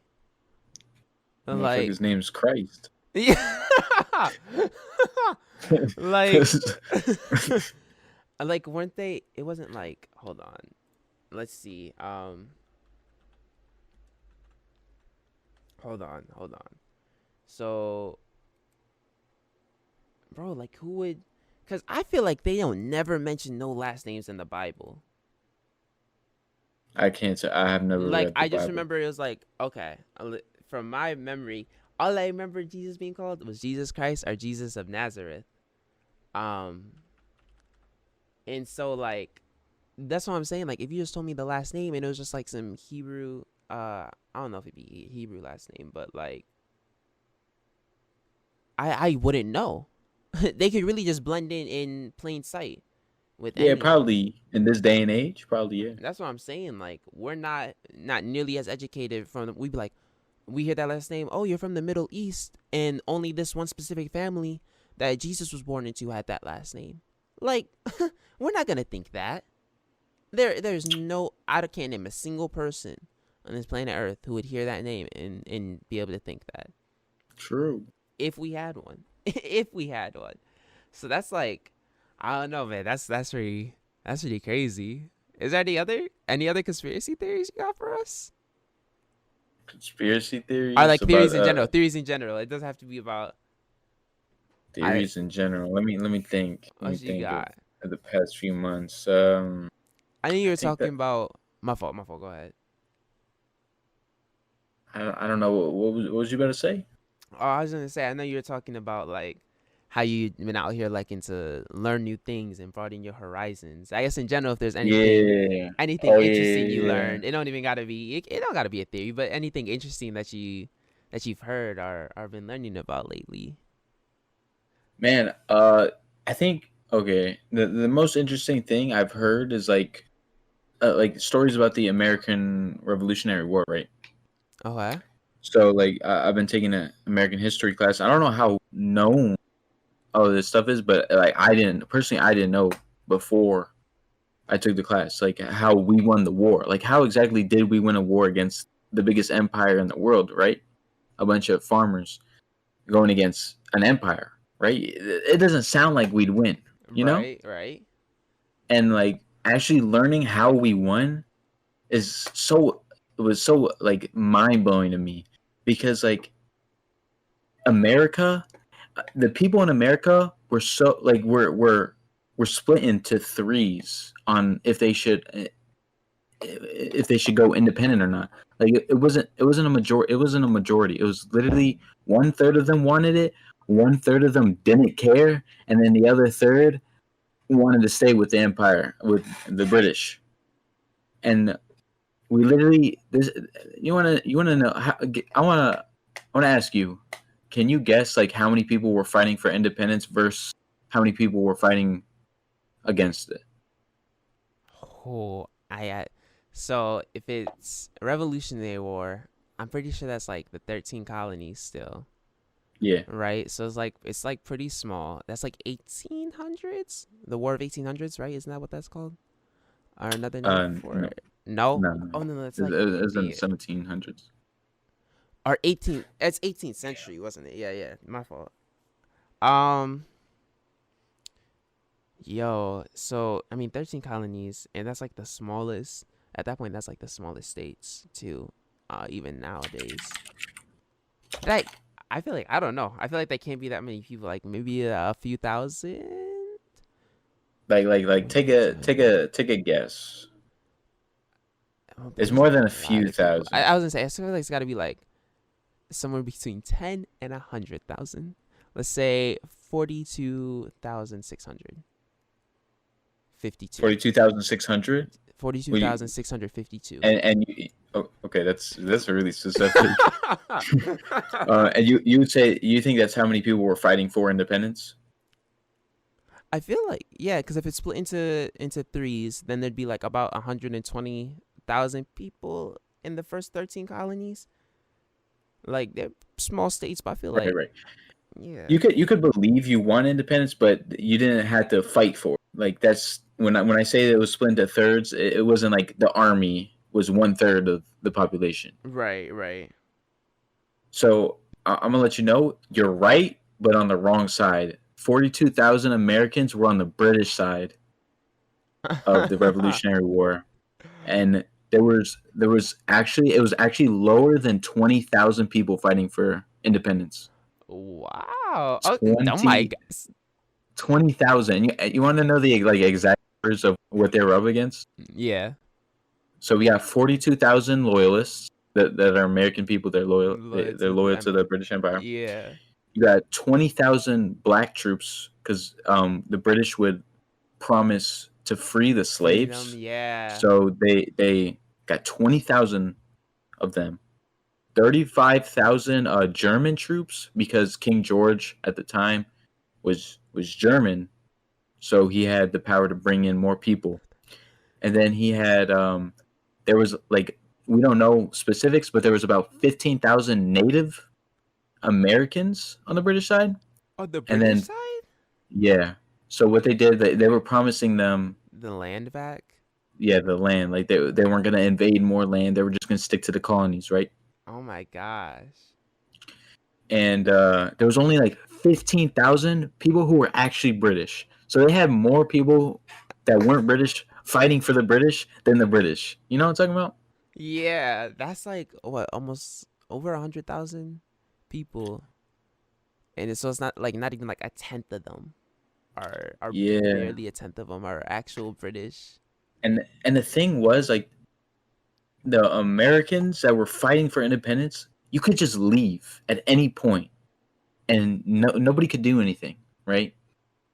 Like Motherfucker's name's Christ. yeah. Like like weren't they it wasn't like hold on. Let's see. Hold on. So bro, like who would Cause I feel like they don't never mention no last names in the Bible. I can't say I have never Like read the I just Bible. remember it was like, okay, from my memory, all I remember Jesus being called was Jesus Christ or Jesus of Nazareth. Um, and so like that's what I'm saying. Like if you just told me the last name and it was just like some Hebrew, I don't know if it'd be Hebrew last name, but like I wouldn't know. They could really just blend in plain sight with Yeah, anyone. probably in this day and age, probably yeah. That's what I'm saying. Like we're not nearly as educated from. We be like, we hear that last name. Oh, you're from the Middle East, and only this one specific family that Jesus was born into had that last name. Like, we're not gonna think that. There's no. I can't name a single person on this planet Earth who would hear that name and be able to think that True. if we had one. If we had one. So that's like, I don't know, man. That's pretty crazy. Is there any other conspiracy theories you got for us? Conspiracy Or theories like about theories in general. It doesn't have to be about. I theories in general. Let me think. Let me what you think got. of the past few months. I think you I were think talking that about my fault. My fault. Go ahead. I don't know what was you about to say? Oh, I was gonna say. I know you were talking about like how you been out here liking to learn new things and broaden your horizons. I guess in general, if there's Yeah. anything Oh interesting you yeah. learned, it don't gotta be a theory, but anything interesting that you've heard or been learning about lately. Man, I think okay. The most interesting thing I've heard is like stories about the American Revolutionary War, right? Okay. So like I've been taking an American history class. I don't know how known all this stuff is, but like I didn't know before I took the class like how we won the war. Like how exactly did we win a war against the biggest empire in the world, right? A bunch of farmers going against an empire, right? It doesn't sound like we'd win, you know? Right. Right. And like actually learning how we won is so it was so like mind blowing to me because like America, the people in America were so like we're split into threes on if they should go independent or not. Like it wasn't a majority. It wasn't a majority. It was literally one third of them wanted it, one third of them didn't care, and then the other third wanted to stay with the empire with the British. And we literally this. You wanna know? How, I wanna ask you. Can you guess like how many people were fighting for independence versus how many people were fighting against it? Oh, so if it's Revolutionary War, I'm pretty sure that's like the 13 colonies still, Yeah. right? So it's like pretty small. That's like 1800s, the War of 1800s, right? Isn't that what that's called? Or another name for No, it? No. no, no. Oh no, that's It, like it was in the the 1700s. or 18. It's 18th century, wasn't it? Yeah, yeah. My fault. Um, Yo, so I mean, 13 colonies, and that's like the smallest. At that point, that's like the smallest states too. Even nowadays, like I feel like I don't know. I feel like there can't be that many people. Like maybe a few thousand. Like take a guess. I don't think It's there's more like than a a lot few of people. I, thousand. I was gonna say I feel like it's got to be like somewhere between 10 and 100,000. Let's say 42,652. 42,600. Forty-two Well, you, thousand six hundred fifty-two. and you, oh, okay, that's really specific. And you would say you think that's how many people were fighting for independence? I feel like yeah, because if it's split into threes, then there'd be like about 120,000 people in the first 13 colonies. Like they're small states, but I feel Right, like right. yeah, You could believe you won independence, but you didn't have to fight for it. Like that's when I say that it was split into thirds, it wasn't like the army was one third of the population. right, right. So I'm gonna let you know you're right, but on the wrong side. 42,000 Americans were on the British side of the Revolutionary War, and there was actually it was actually lower than 20,000 people fighting for independence. Wow. Oh, oh my 20 gosh. 20,000. You want to know the like exact numbers of what they were up against? Yeah. So we got 42,000 loyalists that are American people. They're loyal. Loyal They're to loyal to the British Empire. yeah. You got 20,000 black troops because the British would promise to free the Freedom, slaves. yeah. So they got 20,000 of them. 35,000 German troops because King George at the time was German, so he had the power to bring in more people. And then he had there was like we don't know specifics, but there was about 15,000 Native Americans on the British side, On the and British then side? yeah. So what they did, they were promising them, The land back? yeah, the land. Like they weren't gonna invade more land. They were just gonna stick to the colonies, right? Oh my gosh. And there was only like 15,000 people who were actually British. So they had more people that weren't British fighting for the British than the British. You know what I'm talking about? Yeah, that's like what, almost over 100,000 people, and so it's not like not even like a tenth of them are Yeah. barely a tenth of them are actual British. And the thing was like the Americans that were fighting for independence, you could just leave at any point and nobody could do anything, right?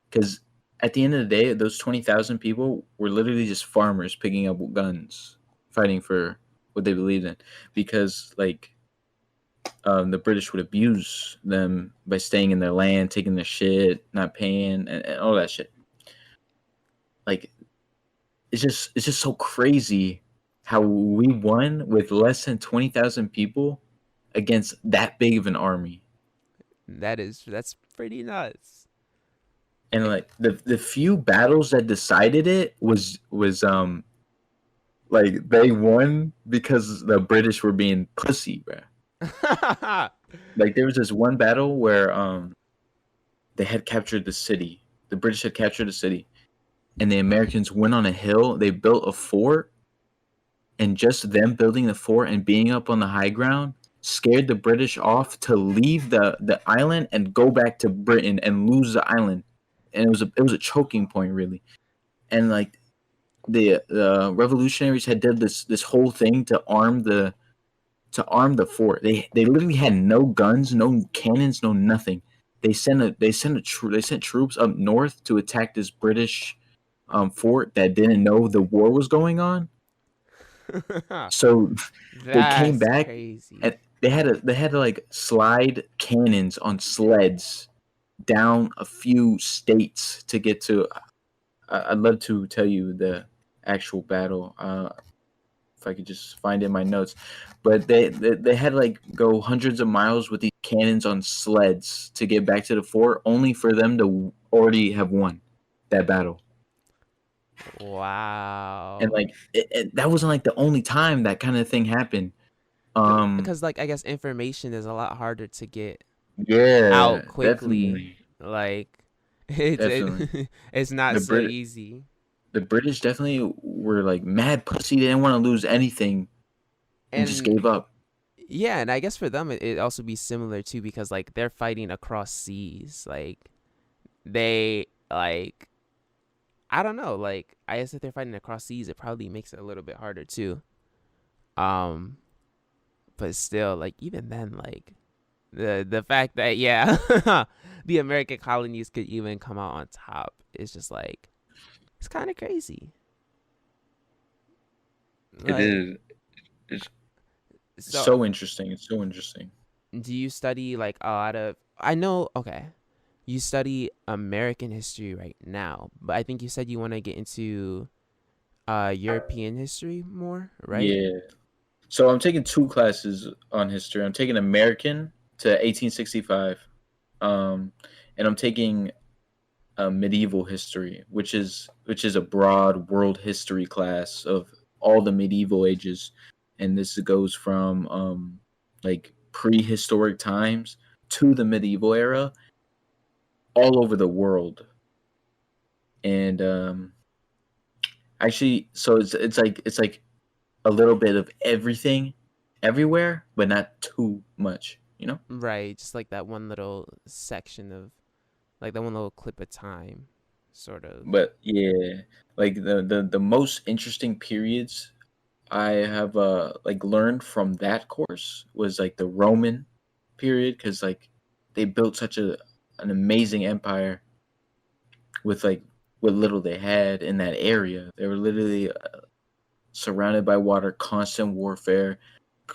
Because at the end of the day, those 20,000 people were literally just farmers picking up guns, fighting for what they believed in. Because, like, the British would abuse them by staying in their land, taking their shit, not paying, and all that shit. Like, it's just so crazy how we won with less than 20,000 people against that big of an army. That's pretty nuts. And like the few battles that decided it was like they won because the British were being pussy, bro. Like there was this one battle where they had captured the city. The British had captured the city, and the Americans went on a hill. They built a fort, and just them building the fort and being up on the high ground scared the British off to leave the island and go back to Britain and lose the island. And it was a choking point really. And like the revolutionaries had did this whole thing to arm the fort. They literally had no guns, no cannons, no nothing. They sent troops up north to attack this British fort that didn't know the war was going on. So they came That's back crazy. and they had to like slide cannons on sleds down a few states to get to. I'd love to tell you the actual battle. If I could just find it in my notes. But they had to like go hundreds of miles with these cannons on sleds to get back to the fort, only for them to already have won that battle. And Wow. like that wasn't like the only time that kind of thing happened. Um, Because like I guess information is a lot harder to get yeah, out quickly. definitely, Like definitely. it's not The so Brit easy. the British definitely were like mad pussy. They didn't want to lose anything and just And gave up. yeah, and I guess for them it also be similar too because like they're fighting across seas. Like they like I don't know, like I guess if they're fighting across seas it probably makes it a little bit harder too. Um but still like even then like the fact that yeah the American colonies could even come out on top is just like it's kind of crazy. It Like is. It's so so interesting. It's so interesting. do you study like a lot of I know okay you study American history right now, but I think you said you want to get into European history more, right? Yeah. So I'm taking two classes on history. I'm taking American to 1865, um, and I'm taking medieval history, which is a broad world history class of all the medieval ages, and this goes from like prehistoric times to the medieval era, all over the world. And actually, so it's like a little bit of everything, everywhere, but not too much. Right, just like that one little section of like that one little clip of time, sort of. But yeah, like the most interesting periods I have like learned from that course was like the Roman period, because like they built such an amazing empire with like what little they had in that area. They were literally surrounded by water, constant warfare,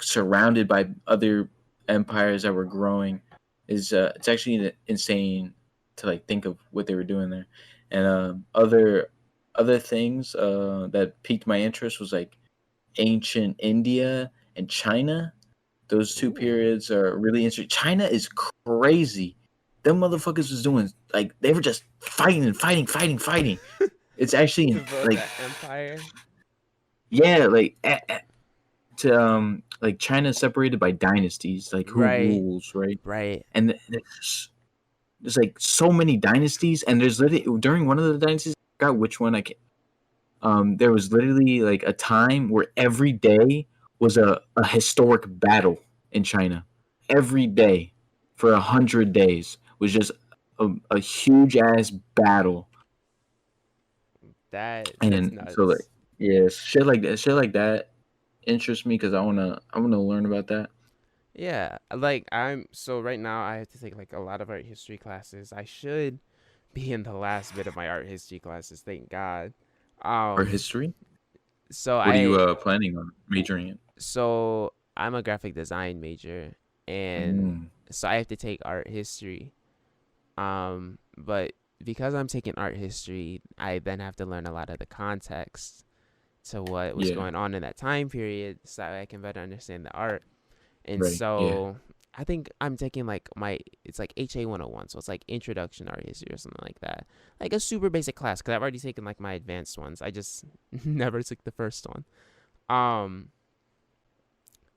surrounded by other empires that were growing. Is It's actually insane to like think of what they were doing there, and other things that piqued my interest was like ancient India and China. Those two Ooh, periods are really interesting. China is crazy. Them motherfuckers was doing like they were just fighting and fighting, fighting, fighting. It's actually to build like that empire. yeah, like to like China is separated by dynasties, like who Right, rules, right? right. And there's like so many dynasties, and there's literally during one of the dynasties, I forgot which one I can. There was literally like a time where every day was a historic battle in China. Every day for 100 days was just a huge ass battle, That's and so like nuts. yeah, shit like that interests me because I wanna learn about that. Yeah, like I'm so right now I have to take like a lot of art history classes. I should be in the last bit of my art history classes, thank God. Art Um, history. so What are you I planning on majoring in? so I'm a graphic design major, and Mm, so I have to take art history. But because I'm taking art history, I then have to learn a lot of the context to what was yeah, going on in that time period so I can better understand the art. And right. Yeah, so I think I'm taking like it's like HA 101. So it's like introduction art history or something like that. Like a super basic class because I've already taken like my advanced ones. I just never took the first one. Um,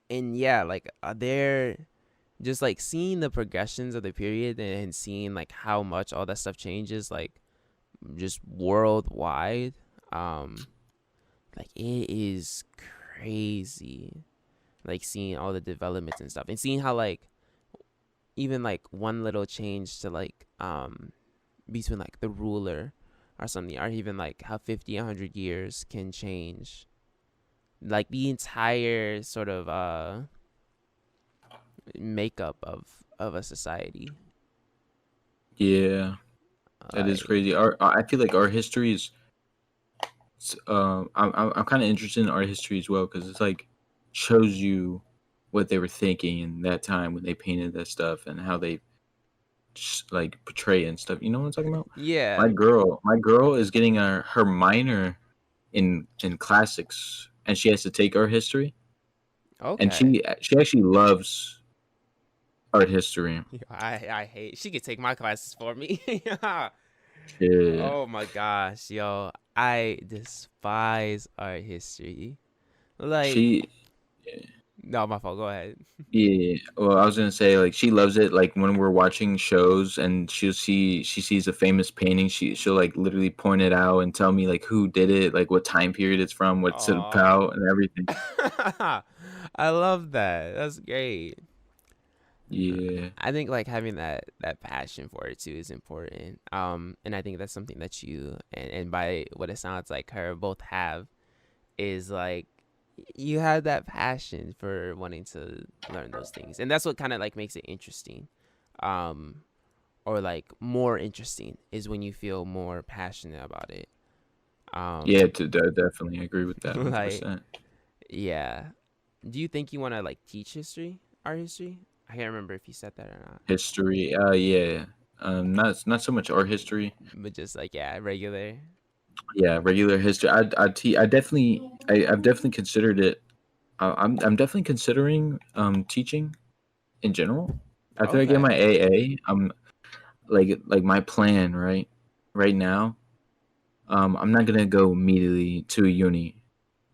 and yeah, like they're just like seeing the progressions of the period and seeing like how much all that stuff changes, like just worldwide. Um, like it is crazy. Like seeing all the developments and stuff, and seeing how like even like one little change to like between like the ruler or something, or even like how 50 100 years can change like the entire sort of makeup of a society. yeah, that is Like crazy. I feel like art history is. I'm kind of interested in art history as well because it's like shows you what they were thinking in that time when they painted that stuff and how they just, like portray it and stuff. You know what I'm talking about? yeah, My girl is getting her minor in classics, and she has to take art history, and okay. she actually loves art history. I hate she could take my classes for me. Shit. Oh my gosh, yo, I despise art history. Like, She no, my fault. Go ahead. Yeah, well, I was gonna say like she loves it. Like when we're watching shows and she sees a famous painting, she'll like literally point it out and tell me like who did it, like what time period it's from, what's it Aw. about, and everything. I love that. That's great. Yeah, I think like having that passion for it too is important. And I think that's something that you and by what it sounds like her both have is like you have that passion for wanting to learn those things. And that's what kind of like makes it interesting. Um or like more interesting is when you feel more passionate about it. yeah, Um definitely agree with that, hundred like percent. yeah. Do you think you want to like teach history, art history? I can't remember if you said that or not. History, yeah, not so much art history. But just like yeah, regular. Yeah, regular history. I definitely, I've definitely considered it. I'm definitely considering teaching in general. After I get my Okay. AA, I'm like my plan right now. I'm not gonna go immediately to a uni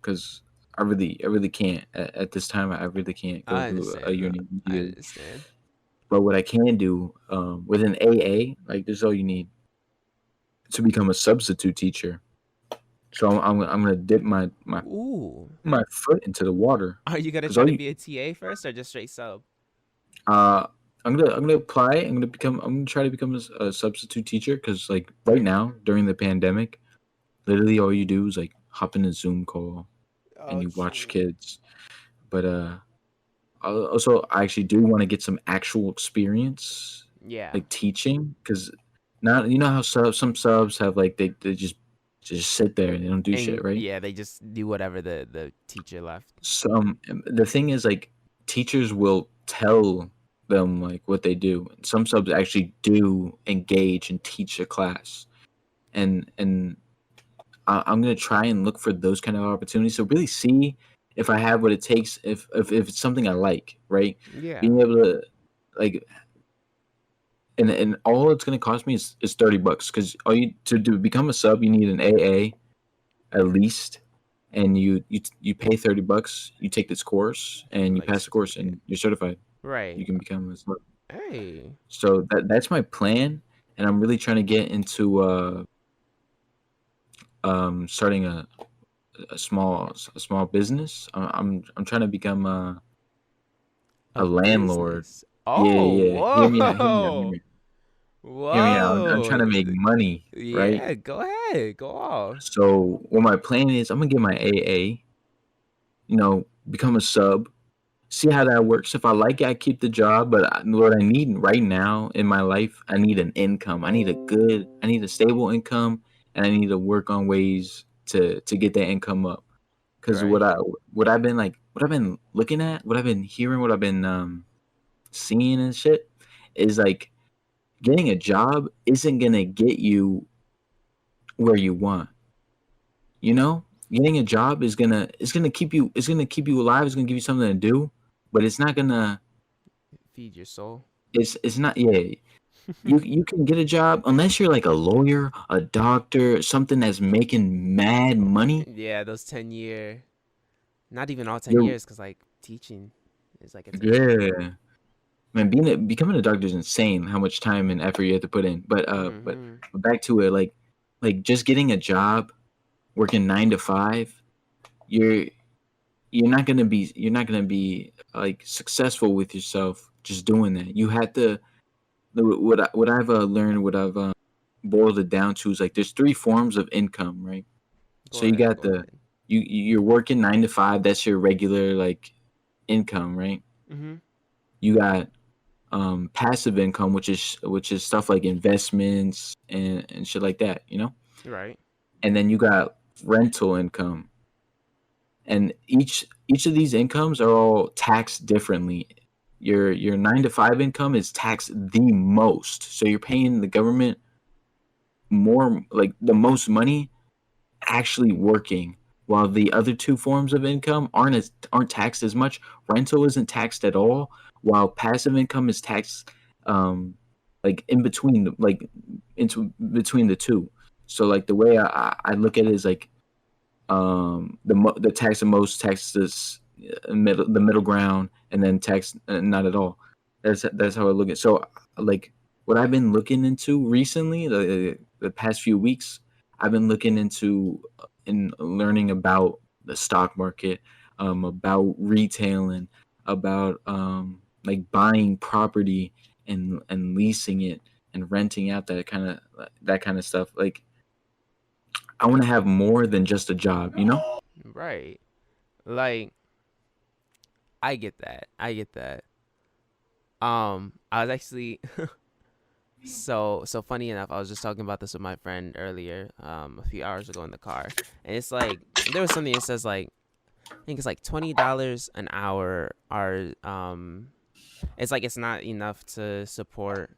because I really can't at this time. I really can't go I to a understand. uni I immediately. understand. But what I can do with an AA, like this is all you need to become a substitute teacher. So I'm gonna dip Ooh. my foot into the water Are you gonna because try all to you be a TA first or just straight sub? I'm gonna apply. I'm gonna try to become a substitute teacher because like right now during the pandemic, literally all you do is like hop in a Zoom call and Oh, you watch true. kids. But also I actually do want to get some actual experience, Yeah. like teaching, because not you know how some subs have like they just sit there and they don't do And shit, right? yeah, they just do whatever the teacher left. Some the thing is like teachers will tell them like what they do. Some subs actually do engage and teach a class, and I'm gonna try and look for those kind of opportunities. So really see if I have what it takes. If it's something I like, right? Yeah. Being able to like, and all it's gonna cost me is $30 because all you to become a sub you need an AA at least, and you pay $30. You take this course and you Like pass the course certificate. and you're certified. You Right. can become a sub. Hey. So that's my plan, and I'm really trying to get into starting a small business. I'm trying to become A a landlord. business. Yeah, Oh, yeah. Hear me out. Hear me out. Hear whoa. me. Hear me out. I'm trying Whoa. to make money, right? Yeah, go ahead. Go off. So what my plan is, I'm gonna get my AA. Become a sub. See how that works. If I like it, I keep the job. But what I need right now in my life, I need an income. I need a stable income, and I need to work on ways to get that income up. Because Right. what I've been looking at, what I've been hearing, what I've been seeing and shit, is like getting a job isn't gonna get you where you want. You know, getting a job is gonna keep you alive. It's gonna give you something to do, but it's not gonna. Feed your soul. It's not. Yeah, you can get a job unless you're like a lawyer, a doctor, something that's making mad money. Yeah, those 10-year, not even all 10 You're years, because like teaching is like a 10-year. yeah. Man, becoming a doctor is insane. How much time and effort you have to put in. Mm-hmm. But back to it, like just getting a job, working 9 to 5. You're you're not gonna be like successful with yourself just doing that. You have to what I've learned, what I've boiled it down to is like there's three forms of income, right? Go So you ahead. got Go ahead. you're working 9 to 5. That's your regular like income, right? Mm-hmm. You got passive income, which is stuff like investments and shit like that, Right. and then you got rental income, and each of these incomes are all taxed differently. Your 9 to 5 income is taxed the most, so you're paying the government more, like the most money actually working, while the other two forms of income aren't taxed as much. Rental isn't taxed at all, while passive income is taxed like in between, like into between the two. So like the way I look at it is like the tax the most taxes the middle ground, and then tax not at all. That's how I look at. So like what I've been looking into recently, the past few weeks, I've been looking into and learning about the stock market, about retailing, about like buying property and leasing it and renting out that kind of stuff. Like I want to have more than just a job, you know? Right. Like, I get that. I get that. I was actually so funny enough, I was just talking about this with my friend earlier, a few hours ago in the car. And it's like there was something that says like I think it's like $20 an hour are it's like it's not enough to support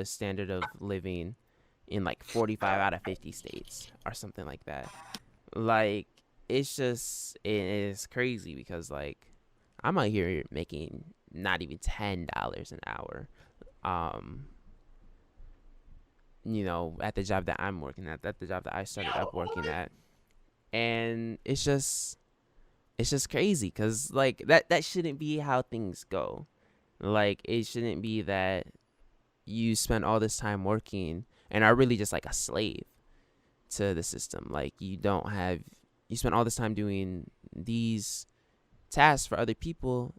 standard of living in like 45 out of 50 states or something like that. Like it's just it is crazy because like I'm out here making not even $10 an hour. Um, at the job that I'm working at the job that I started up working at, and it's just crazy because like that shouldn't be how things go. Like it shouldn't be that you spend all this time working and are really just like a slave to the system. Like you spend all this time doing these tasks for other people.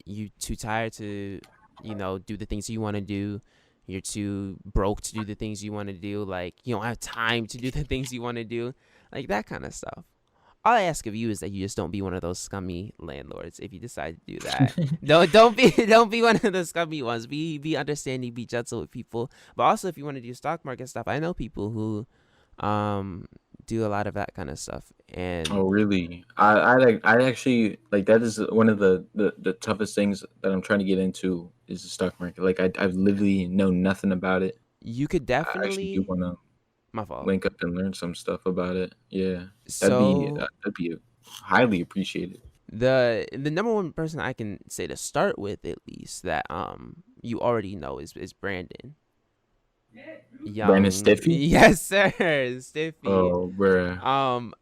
You too tired to do the things you want to do. You're too broke to do the things you want to do. Like, you don't have time to do the things you want to do. Like, that kind of stuff. All I ask of you is that you just don't be one of those scummy landlords if you decide to do that. Don't be don't be one of the scummy ones. Be understanding, be gentle with people. But also, if you want to do stock market stuff, I know people who um do a lot of that kind of stuff. Oh, And really? I actually like that is one of the toughest things that I'm trying to get into is the stock market. Like I've literally know nothing about it. you could I actually do definitely, want to my fault. link up and learn some stuff about it. Yeah, So that'd be highly appreciated. the number one person I can say to start with, at least, that you already know is Brandon Brandon Young. Stiffy? Yes, sir, Stiffy. Oh, bruh.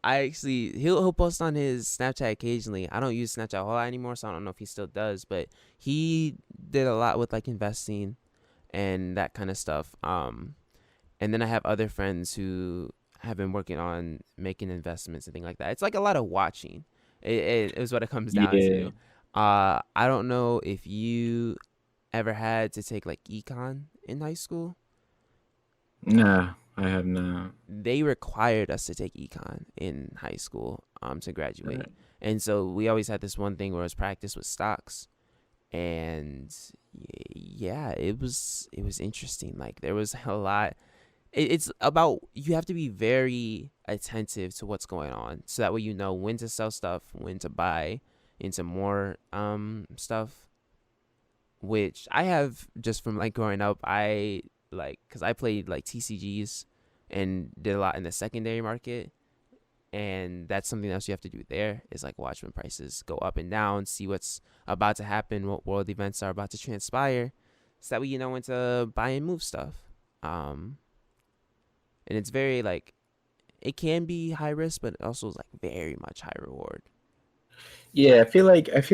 I actually he'll post on his Snapchat occasionally. I don't use Snapchat a whole lot anymore, so I don't know if he still does, but he did a lot with like investing and that kind of stuff. And then I have other friends who have been working on making investments and things like that. It's like a lot of watching. It is what it comes down Yeah. to. I don't know if you ever had to take like econ in high school. Nah, I have not. They required us to take econ in high school to graduate, Alright. and so we always had this one thing where it was practice with stocks, and yeah, it was interesting. Like, there was a lot. It's about, you have to be very attentive to what's going on, so that way you know when to sell stuff, when to buy into more stuff, which I have just from like growing up. I like, because I played like TCGs and did a lot in the secondary market, and that's something else you have to do there, is like watch when prices go up and down, see what's about to happen, what world events are about to transpire, so that way you know when to buy and move stuff. um and it's very like, it can be high risk, but it also is like very much high reward. Yeah, I feel like if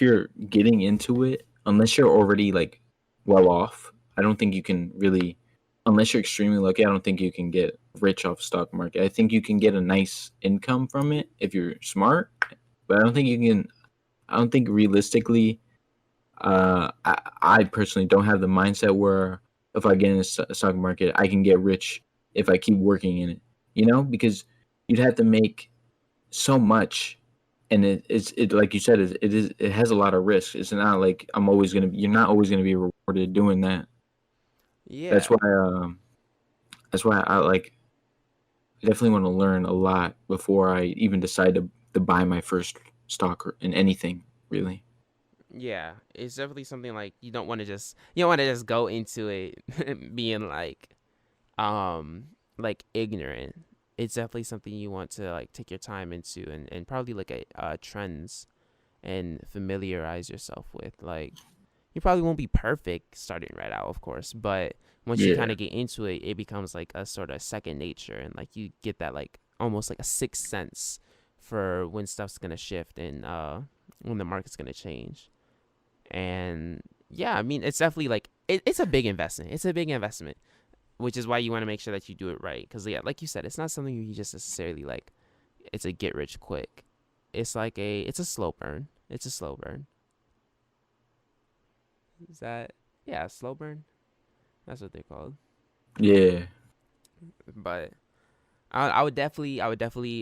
you're getting into it, unless you're already like well off, I don't think you can really, unless you're extremely lucky, I don't think you can get rich off stock market. I think you can get a nice income from it if you're smart, but I don't think realistically, I personally don't have the mindset where if I get in a stock market, I can get rich if I keep working in it. Because you'd have to make so much, and it like you said, it has a lot of risks. It's not like you're not always gonna be rewarded doing that. That's Yeah, why that's why I like definitely want to learn a lot before I even decide to buy my first stock in anything really. yeah, it's definitely something like you don't want to just go into it being um like ignorant. It's definitely something you want to like take your time into, and probably look at trends and familiarize yourself with. Like, you probably won't be perfect starting right out, of course, but once you kind Yeah, of get into it, it becomes like a sort of second nature, and like you get that like almost like a sixth sense for when stuff's gonna shift, and when the market's gonna change. And yeah, I mean, it's definitely like it's a big investment. It's a big investment, which is why you want to make sure that you do it right. Because yeah, like you said, it's not something you just necessarily like. It's a get rich quick. It's a slow burn. It's a slow burn. Is that, yeah, slow burn? That's what they're called. yeah, But I would definitely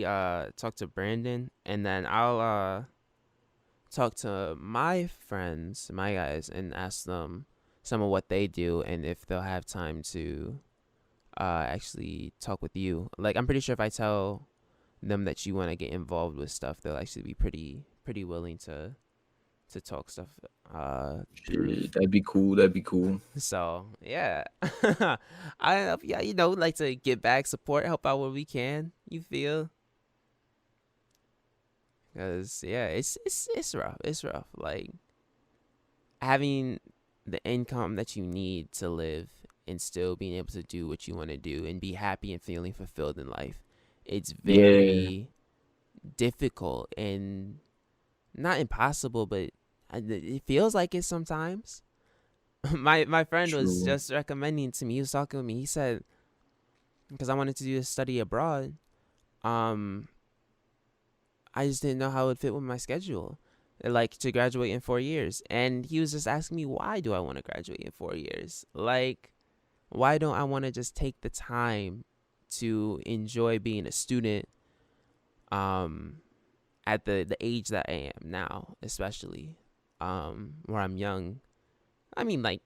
talk to Brandon, and then I'll talk to my friends, my guys, and ask them some of what they do, and if they'll have time to actually talk with you. Like, I'm pretty sure if I tell them that you want to get involved with stuff, they'll actually be pretty willing to talk stuff through. shit, that'd be cool. That'd be cool. So yeah, I yeah, like to give back, support, help out where we can. You feel? Cause yeah, it's rough. It's rough. Like, having the income that you need to live and still being able to do what you want to do and be happy and feeling fulfilled in life. It's Yeah, very difficult and not impossible, but it feels like it sometimes. My friend was true. just recommending to me. He was talking with me. He said, because I wanted to do a study abroad, um, I just didn't know how it would fit with my schedule. like to graduate in 4 years. And he was just asking me, why do I want to graduate in 4 years? Like, why don't I want to just take the time to enjoy being a student um, at the age that I am now, especially where I'm young. I mean, like,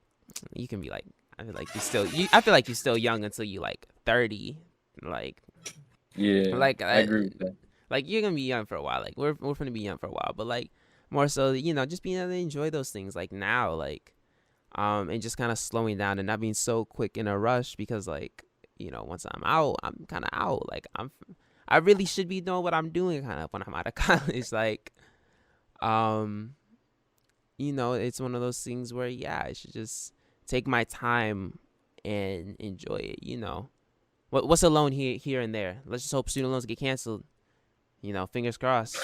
you can be like, I feel like you're still young until you like 30. Like, Yeah, like, I uh, agree with that. like you're gonna be young for a while. Like, we're gonna be young for a while, but like more so, just being able to enjoy those things like now, like and just kind of slowing down and not being so quick in a rush because like once I'm out, I'm kind of out. Like I really should be knowing what I'm doing kind of when I'm out of college. Like um it's one of those things where yeah, I should just take my time and enjoy it. What's a loan here and there? Let's just hope student loans get canceled. Fingers crossed.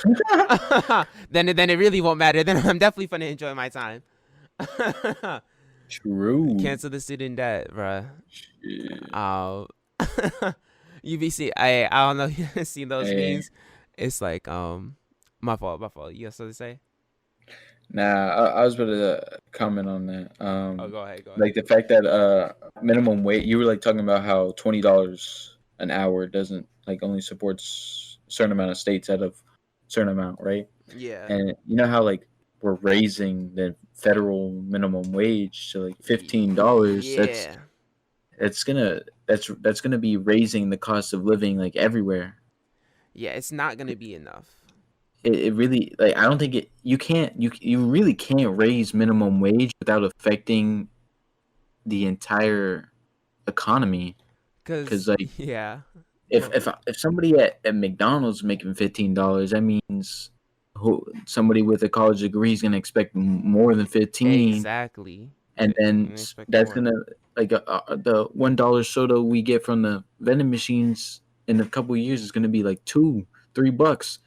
Then it really won't matter. Then I'm definitely gonna enjoy my time. True. Cancel the student debt, bruh. Yeah. Uh, UBC. I don't know if you've seen those Hey, memes. It's like my fault, my fault. You got something to say? nah, I was about to comment on that. Oh, go ahead, go Like ahead. the fact that minimum wage. You were like talking about how $20 an hour doesn't like only supports a certain amount of states out of a certain amount, right? Yeah. And you know how like we're raising the federal minimum wage to like $15. Yeah. That's gonna that's gonna be raising the cost of living like everywhere. Yeah. It's not gonna be enough. It really like I don't think you really can't raise minimum wage without affecting the entire economy. Because Cause like yeah. if Go if ahead. if somebody at McDonald's making $15, that means somebody with a college degree is gonna expect more than 15, Exactly. and then And expect that's more. gonna like the $1 soda we get from the vending machines in a couple of years is gonna be like $2-3.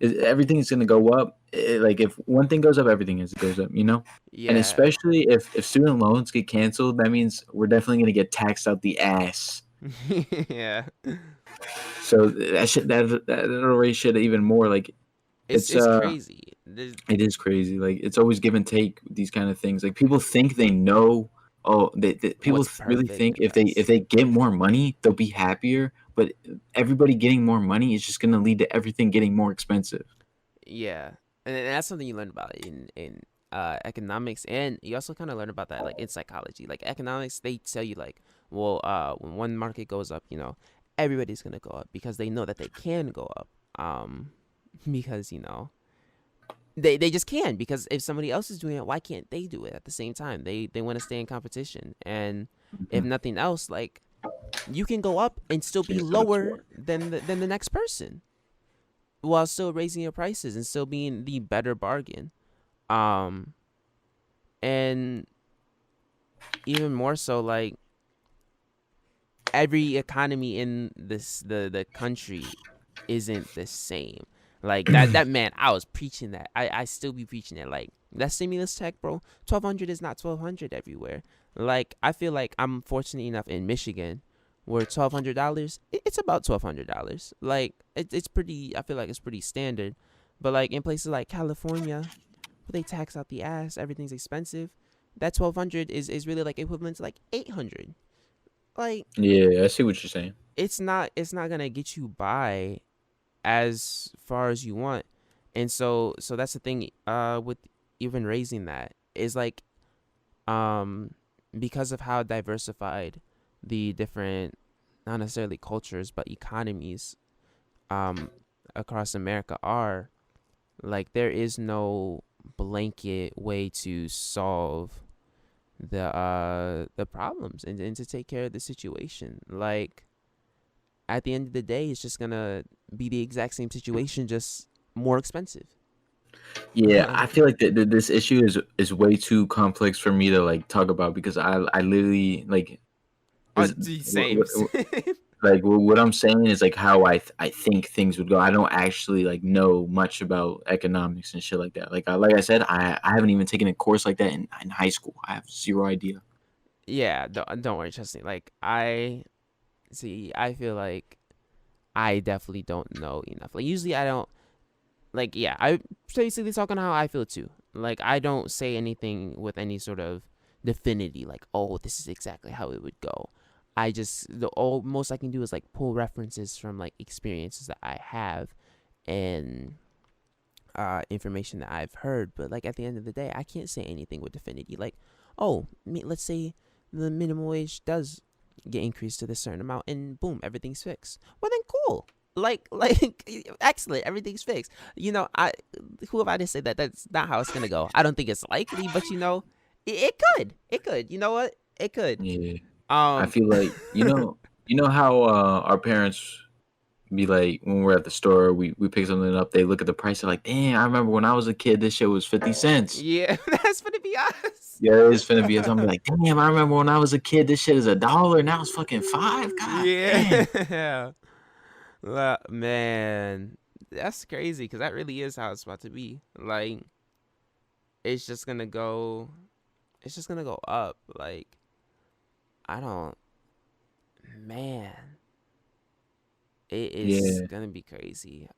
Everything's gonna go up. Like if one thing goes up, everything is goes up. And Yeah. especially if student loans get canceled, that means we're definitely gonna get taxed out the ass. Yeah. So that'll raise shit even more. Like It's it's it's crazy. it is crazy. Like it's always give and take with these kind of things. Like people think they know. Oh, people What's really perfect think and if best. they get more money, they'll be happier. But everybody getting more money is just gonna lead to everything getting more expensive. Yeah, and that's something you learn about in economics, and you also kind of learn about that like in psychology. Like economics, they tell you like, well, when one market goes up, everybody's gonna go up because they know that they can go up. Because they just can because if somebody else is doing it, why can't they do it at the same time? They want to stay in competition, and if Mhm. nothing else, like you can go up and still be Cheers to the lower tour. than the next person while still raising your prices and still being the better bargain. Um, and even more so, like every economy in the country isn't the same. Like that man, I was preaching that. I still be preaching it. Like that stimulus check, bro. 1,200 is not 1,200 everywhere. Like I feel like I'm fortunate enough in Michigan, where $1,200, it's about $1,200. Like it's pretty. I feel like it's pretty standard. But like in places like California, where they tax out the ass, everything's expensive. That 1,200 is really like equivalent to like 800. Like Yeah, I see what you're saying. it's not gonna get you by as far as you want. And so that's the thing with even raising that is like um because of how diversified the different, not necessarily cultures but economies um across America are, like there is no blanket way to solve the problems and to take care of the situation. Like at the end of the day, it's just gonna be the exact same situation, just more expensive. Yeah, I feel like this issue is way too complex for me to like talk about because I literally like Oh, this same. like what I'm saying is like how I think things would go. I don't actually like know much about economics and shit like that. Like I said, I haven't even taken a course like that in high school. I have zero idea. Yeah, don't worry, trust me. Like I see, I feel like I definitely don't know enough. Like usually I don't. like yeah, I basically talking how I feel too. Like I don't say anything with any sort of definity, like oh this is exactly how it would go. I just the all most I can do is like pull references from like experiences that I have and information that I've heard. But like at the end of the day, I can't say anything with definity. Like oh let's say the minimum wage does get increased to this certain amount, and boom, everything's fixed. Well then, cool. Like excellent, everything's fixed. I who have I to say that that's not how it's gonna go? I don't think it's likely, but it could. It could. You know what? It could. Yeah. I Um, feel like you know how our parents be like when we're at the store, we pick something up, they look at the price, they're like, "Damn, I remember when I was a kid, this shit was 50 cents." yeah, that's gonna be us. Yeah, it's finna be a time be like, "Damn, I remember when I was a kid, this shit is $1, now it's fucking 5." God damn. Yeah. Well, man, that's crazy because that really is how it's about to be. Like, it's just gonna go. It's just gonna go up. Like, I don't. Man, it is Yeah. gonna be crazy.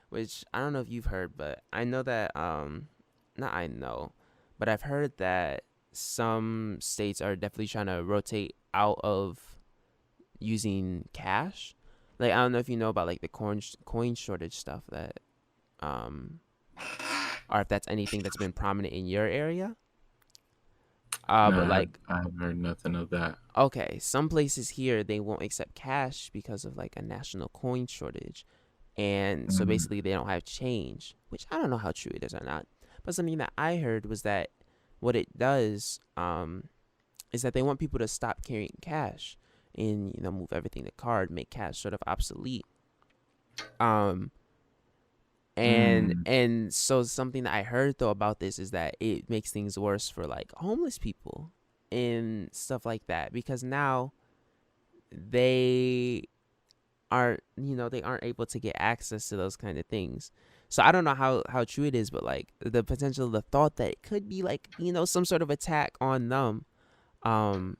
Which I don't know if you've heard, but I know that not I know, but I've heard that some states are definitely trying to rotate out of using cash. Like I don't know if you know about like the coin shortage stuff that um or if that's anything that's been prominent in your area. But Nah, like I haven't heard nothing of that. okay, some places here they won't accept cash because of like a national coin shortage. And so Mm, basically they don't have change, which I don't know how true it is or not. But something that I heard was that what it does is that they want people to stop carrying cash and move everything to card, make cash sort of obsolete. Um mm, and so something that I heard though about this is that it makes things worse for like homeless people and stuff like that because now they aren't able to get access to those kind of things. So I don't know how true it is, but like the potential, the thought that it could be like some sort of attack on them,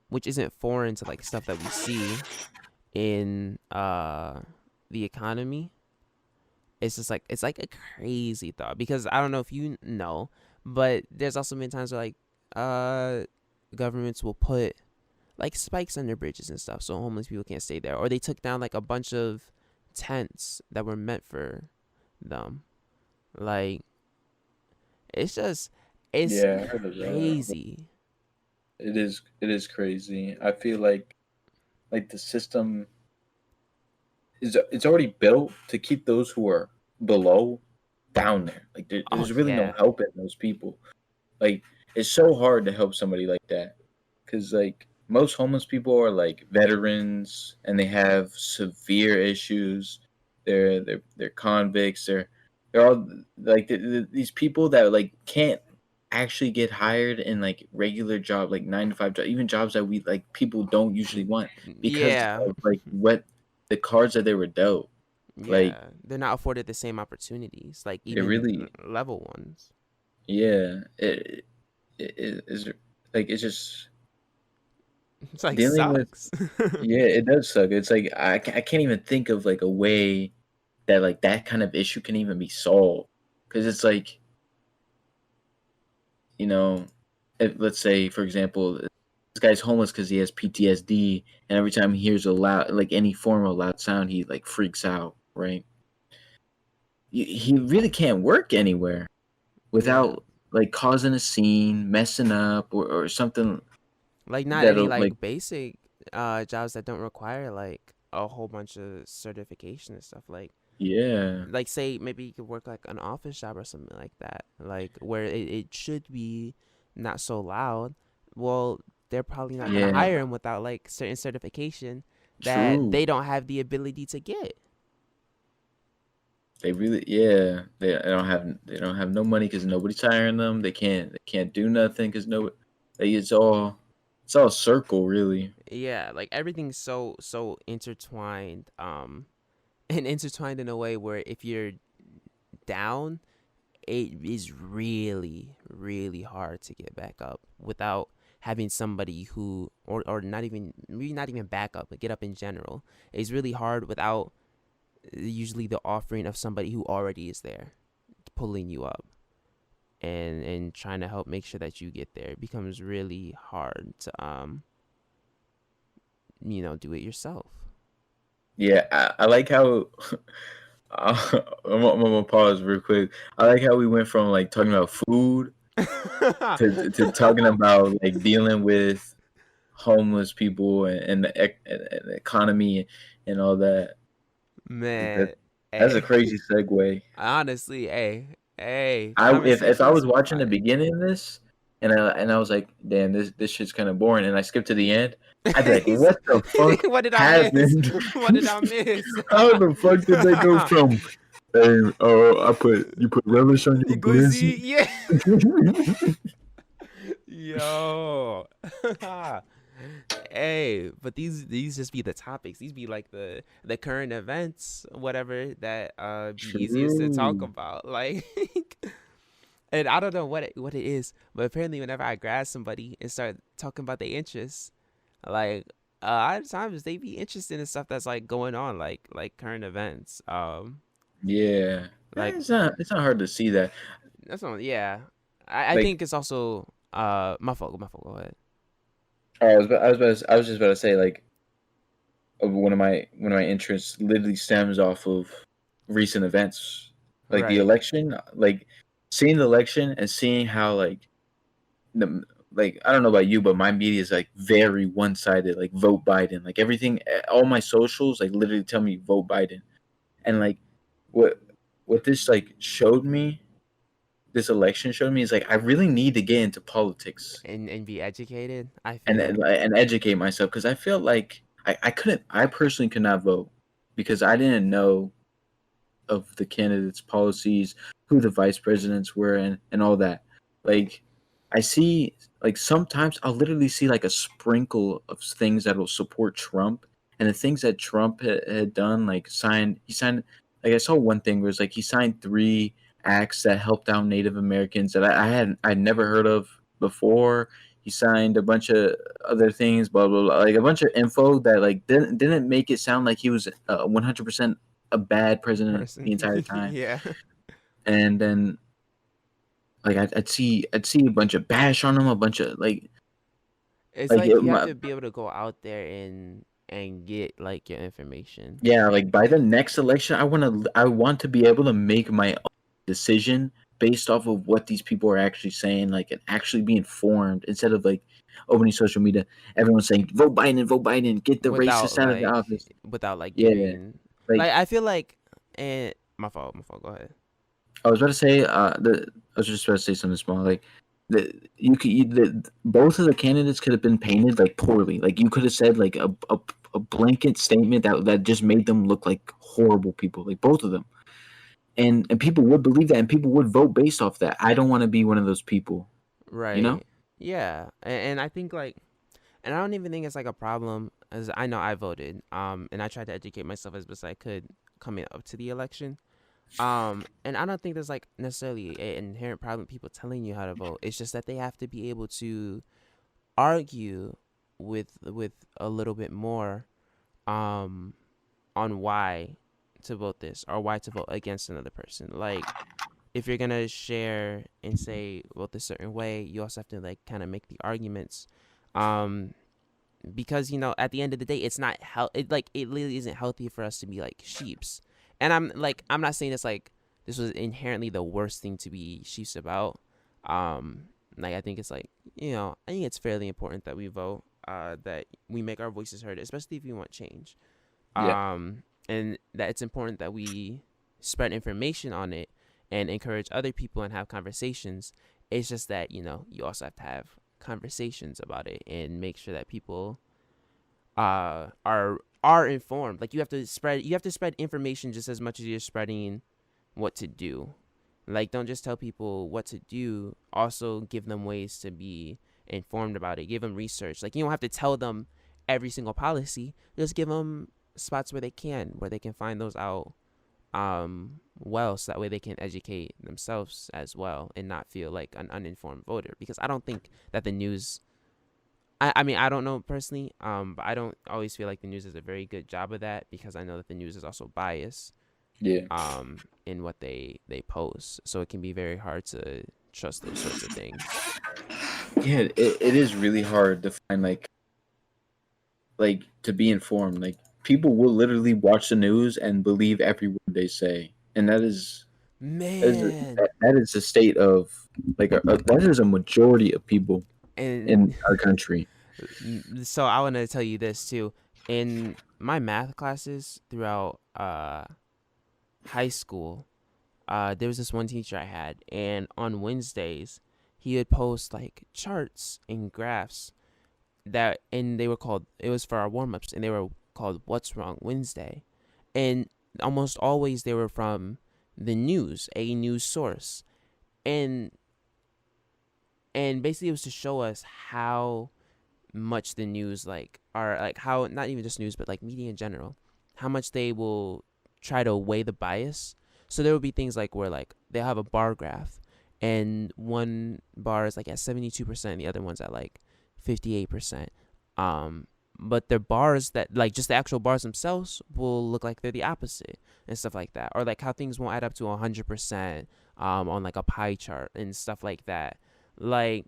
which isn't foreign to like stuff that we see in the economy. It's just like it's like a crazy thought because I don't know if you know, but there's also been times where like uh governments will put like spikes under bridges and stuff so homeless people can't stay there, or they took down like a bunch of tents that were meant for them. Like it's yeah, I heard of that. crazy. It is crazy. I feel like the system is it's already built to keep those who are below down there. Like Oh there's really no yeah. helping those people. Like it's so hard to help somebody like that because like most homeless people are like veterans and they have severe issues. They're convicts. They're all like these people that like can't actually get hired in like regular job like 9 to 5 job, even jobs that we like people don't usually want because Yeah. of like what the cards that they were dealt. Like Yeah, they're not afforded the same opportunities, like it even really, level ones. yeah, it is like it's just It's like dealing with. sucks. Yeah, it does suck. It's like I can't even think of like a way that like that kind of issue can even be solved because it's like you know, if, let's say for example, this guy's homeless because he has PTSD, and every time he hears a loud like any form of loud sound, he like freaks out. Right? He really can't work anywhere Yeah, without like causing a scene, messing up, or something like not any that'll like like basic jobs that don't require like a whole bunch of certification and stuff. yeah, Like say maybe you could work like an office job or something like that, like where it should be not so loud. Well, they're probably not gonna yeah, hire him without like certain certification that true. they don't have the ability to get. They really, yeah. They don't have no money because nobody's hiring them. They can't do nothing because no, like, it's all circle really. Yeah, like everything's so intertwined, and intertwined in a way where if you're down, it is really really hard to get back up without having somebody who or not even maybe not even back up but get up in general. It's really hard without usually the offering of somebody who already is there, pulling you up and trying to help make sure that you get there. It becomes really hard to do it yourself. Yeah, I like how I'm gonna pause real quick. I like how we went from like talking about food to talking about like dealing with homeless people and and the economy and all that. Man, That that's a hey, crazy segue. honestly, hey, I if I conversations was be watching the fire. beginning of this and I was like, damn, this shit's kind of boring, and I skipped to the end, I'd be like, what the fuck What did I miss? happened? What did I miss? How the fuck did they go from, hey, I put you put relish on your glizzy? Glizzy, yeah. Yo. Hey, but these just be the topics. These be like the current events, whatever that be easiest to talk True. about. Like and I don't know what it is, but apparently whenever I grab somebody and start talking about their interests, like a lot of times they be interested in stuff that's like going on, like current events. Yeah. Like It's not hard to see that. that's not yeah. I Like think it's also my fault. Go ahead. I was just about to say like one of my interests literally stems off of recent events, like the Right. election, like seeing the election and seeing how the like I don't know about you, but my media is like very one sided. Like vote Biden. Like everything, all my socials like literally tell me vote Biden. And like what what this like showed me, this election showed me is like I really need to get into politics And be educated, I and feel. educate myself because I feel like I couldn't I personally could not vote because I didn't know of the candidates' policies, who the vice presidents were, and all that. Like, I see, like sometimes I'll literally see like a sprinkle of things that will support Trump, and the things that Trump had done, like he signed, like I saw one thing where it's like he signed 3 acts that helped out Native Americans that I'd never heard of before. He signed a bunch of other things, blah blah blah, like a bunch of info that like didn't make it sound like he was 100% a bad president the Person. entire time. Yeah. And then like I'd see a bunch of bash on him, a bunch of It's like like it, you have my, to be able to go out there and get like your information. yeah, like by the next election, I want to be able to make my own decision based off of what these people are actually saying, like and actually be informed instead of like opening social media, everyone's saying vote Biden, get the without racist out of the like office. without like Yeah, giving like like I feel like and my fault, go ahead. I was about to say, I was just about to say something small. Like, both of the candidates could have been painted like poorly. Like, you could have said like a blanket statement that just made them look like horrible people. Like both of them, and people would believe that, and people would vote based off that. I don't want to be one of those people. You know? Right. Yeah. And I think like and I don't even think it's like a problem as I know I voted and I tried to educate myself as best I could coming up to the election. And I don't think there's like necessarily an inherent problem with people telling you how to vote. It's just that they have to be able to argue with a little bit more um on why to vote this or why to vote against another person. Like if you're gonna share and say vote this certain way, you also have to like kind of make the arguments. Um because at the end of the day it's not it really isn't healthy for us to be like sheeps. And I'm not saying it's like this was inherently the worst thing to be sheeps about. Like I think it's like I think it's fairly important that we vote, that we make our voices heard, especially if we want change. Yeah, And that it's important that we spread information on it and encourage other people and have conversations. It's just that you also have to have conversations about it and make sure that people are informed. Like you have to spread information just as much as you're spreading what to do. Like don't just tell people what to do, also give them ways to be informed about it. Give them research. Like you don't have to tell them every single policy. Just give them spots where they can find those out well, so that way they can educate themselves as well and not feel like an uninformed voter, because I don't think that the news I mean, I don't know personally, but I don't always feel like the news does a very good job of that because I know that the news is also biased, Yeah. in what they post, so it can be very hard to trust those sorts of things. Yeah, it is really hard to find like to be informed. Like people will literally watch the news and believe every word they say, and Man, that is a state of that is a majority of people and in our country. so I want to tell you this too. In my math classes throughout high school, there was this one teacher I had, and on Wednesdays, he would post like charts and graphs and they were called. It was for our warm ups, and they were called "What's Wrong Wednesday," and almost always they were from the news, a news source, and basically it was to show us how much the news are like how not even just news but like media in general, how much they will try to weigh the bias. So there will be things like where like they'll have a bar graph and one bar is like at 72% and the other one's at like 58%. um but their bars that like just the actual bars themselves will look like they're the opposite and stuff like that, or like how things won't add up to 100% on like a pie chart and stuff like that. Like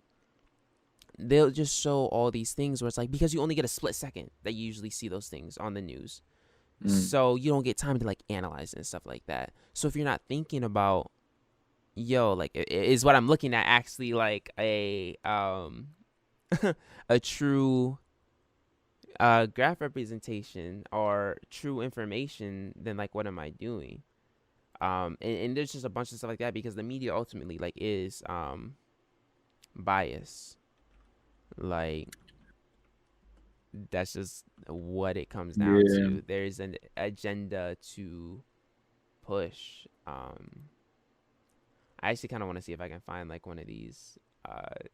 they'll just show all these things where it's like because you only get a split second that you usually see those things on the news, Mm. so you don't get time to like analyze it and stuff like that. So if you're not thinking about, yo, like is what I'm looking at actually like a a true graph representation or true information, then like what am I doing? And there's just a bunch of stuff like that because the media ultimately like is bias. Like that's just what it comes down Yeah, to. There's an agenda to push. I actually kind of want to see if I can find like one of these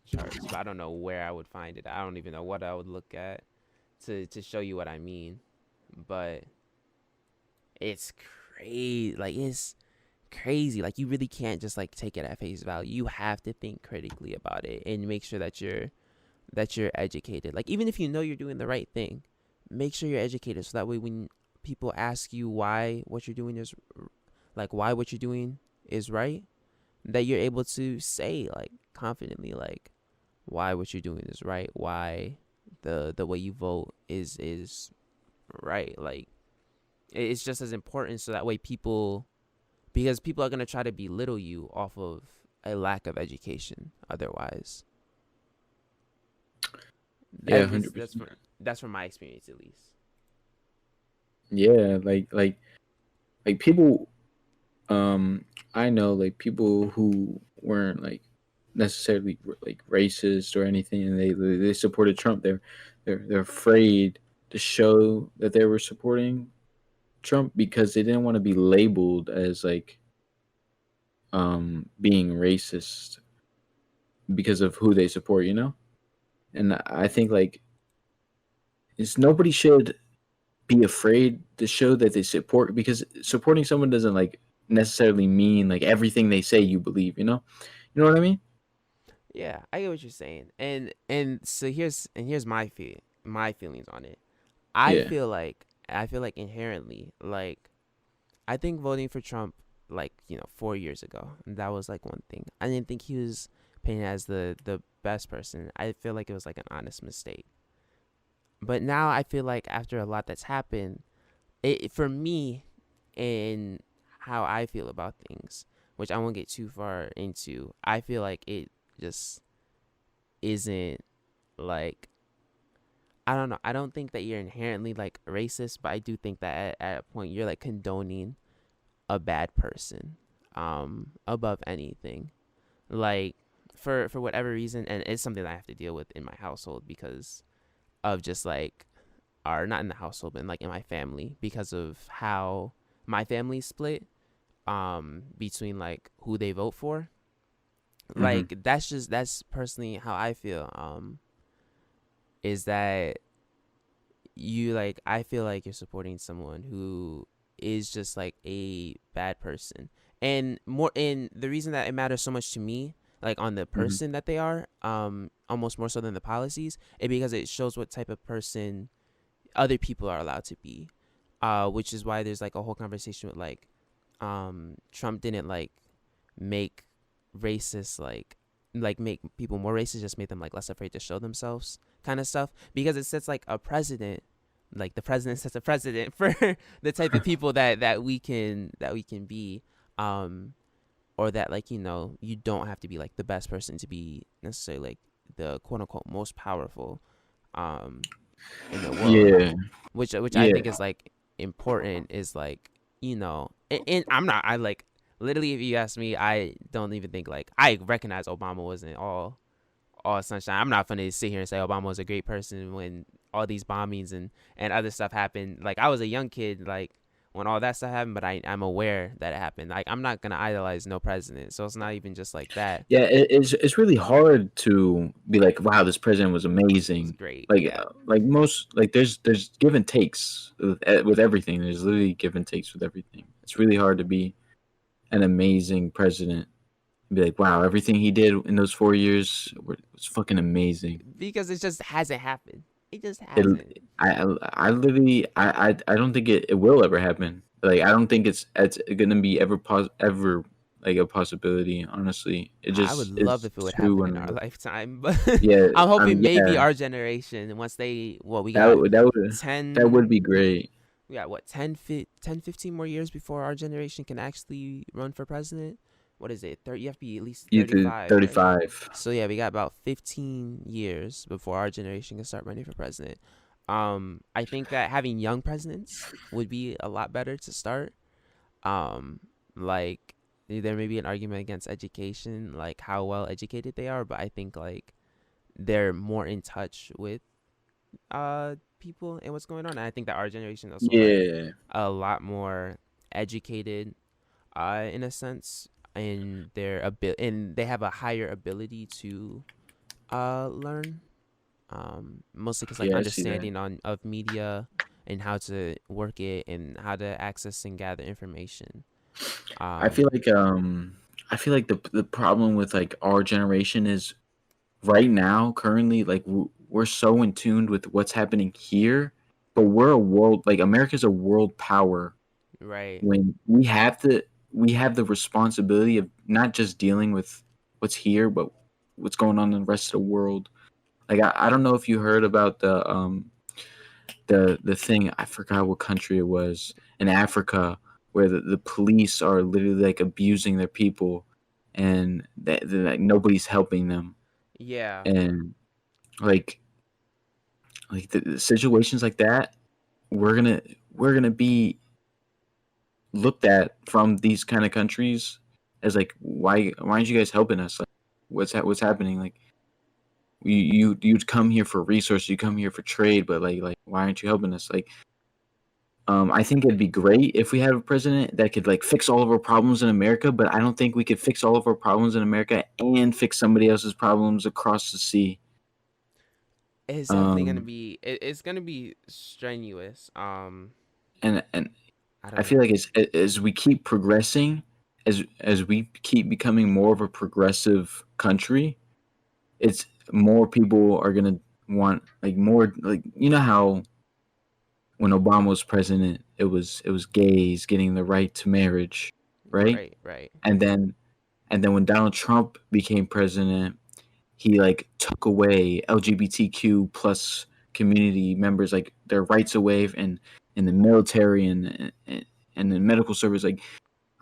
charts, but I don't know where I would find it. I don't even know what I would look at to show you what I mean. But it's crazy. Like it's crazy. Like you really can't just like take it at face value. You have to think critically about it and make sure that you're educated. Like even if you know you're doing the right thing, make sure you're educated so that way when people ask you why what you're doing is like why what you're doing is right, that you're able to say like confidently like why what you're doing is right, why the way you vote is right. Like it's just as important so that way people because people are going to try to belittle you off of a lack of education otherwise. yeah, At least 100%. that's from my experience at least. Yeah, like people. I know like people who weren't like necessarily like racist or anything, and they supported Trump. They're afraid to show that they were supporting Trump because they didn't want to be labeled as like being racist because of who they support. You know, and I think like it's nobody should be afraid to show that they support because supporting someone doesn't like necessarily mean like everything they say you believe. You know what I mean? Yeah, I get what you're saying. And so here's my feelings on it. Yeah. I feel like inherently like I think voting for Trump like, 4 years ago, that was like one thing. I didn't think he was painted as the best person. I feel like it was like an honest mistake. But now I feel like after a lot that's happened, for me and how I feel about things, which I won't get too far into, I feel like it just isn't like I don't know. I don't think that you're inherently like racist, but I do think that at a point you're like condoning a bad person above anything. Like for whatever reason, and it's something that I have to deal with in my household because of just like or not in the household, but like in my family because of how my family's split between like who they vote for. Hmm. Like that's personally how I feel. Is that you like I feel like you're supporting someone who is just like a bad person. And more and the reason that it matters so much to me, like on the Hmm. person that they are, almost more so than the policies, and because it shows what type of person other people are allowed to be, which is why there's like a whole conversation with like, Trump didn't like make racist like make people more racist, just made them like less afraid to show themselves, kind of stuff, because it sets like a precedent, like the president sets a precedent for the type of people that we can be, um or that, like, you don't have to be like the best person to be necessarily like the quote unquote most powerful, um in the world, Yeah, which I yeah, think is like important, is like, and I'm not, I like, literally, if you ask me, I don't even think like I recognize Obama wasn't all sunshine. I'm not gonna sit here and say Obama was a great person when all these bombings and other stuff happened. Like, I was a young kid, like, when all that stuff happened, but I'm aware that it happened. Like, I'm not gonna idolize no president, so it's not even just like that. yeah. It's really hard to be like, wow, this president was It's amazing. great, Like yeah. most like there's give and takes with everything. There's literally give and takes with everything. It's really hard to be an amazing president and be like, wow, everything he did in those 4 years was fucking amazing. Because it just hasn't happened. It just It, hasn't. I literally, I don't think it will ever happen. Like, I don't think it's gonna be ever like a possibility. Honestly, it I would just love is if it would too happen in our unreal. lifetime, but Yeah, I'm I mean, hoping maybe yeah, our generation, once we got that would 10, be great. we got what, 10, 15 more years before our generation can actually run for president. What is it? 30, you have to be at least You did 35, right? 35. So yeah, we got about 15 years before our generation can start running for president. I think that having young presidents would be a lot better to start. Um, like, there may be an argument against education, like how well educated they are, but I think like they're more in touch with people and what's going on. And I think that our generation is also like Yeah, a lot more educated, in a sense, and and they have a higher ability to learn, mostly because like yeah, I see that. understanding on of media and how to work it and how to access and gather information. I feel um like the problem with like our generation is right now, currently, like we're so in tune with what's happening here, but we're a world, like America's a world power. right. When we have the responsibility of not just dealing with what's here, but what's going on in the rest of the world. Like, I don't know if you heard about the thing, I forgot what country it was, in Africa, where the police are literally like abusing their people, and that like nobody's helping them, Yeah. and like the situations like that, we're gonna we're gonna be looked at from these kind of countries as like, why aren't you guys helping us? Like, what's happening? Like, you'd come here for resources, you come here for trade, but like why aren't you helping us? Like, I think it'd be great if we had a president that could like fix all of our problems in America, but I don't think we could fix all of our problems in America and fix somebody else's problems across the sea. It's definitely gonna Um, be it's gonna be strenuous. and I I don't feel know. like as we keep progressing, as we keep becoming more of a progressive country, it's more people are gonna want like more, like, you know how when Obama was president, it was gays getting the right to marriage, right? Right, right. And then when Donald Trump became president, he like took away LGBTQ plus community members like their rights away in the military and the medical service. Like,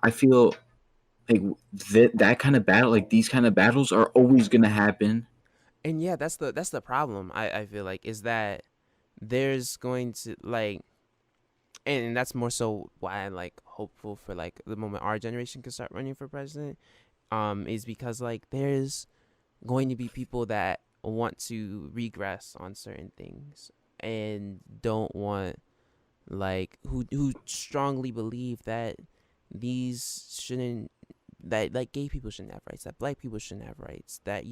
I feel like that kind of battle, like these kind of battles, are always gonna happen. And yeah, that's the problem. I feel like, is that there's going to like, and that's more so why I'm like hopeful for like the moment our generation can start running for president. Is because like there's going to be people that want to regress on certain things and don't want, like, who strongly believe that these shouldn't that like gay people shouldn't have rights, that black people shouldn't have rights, that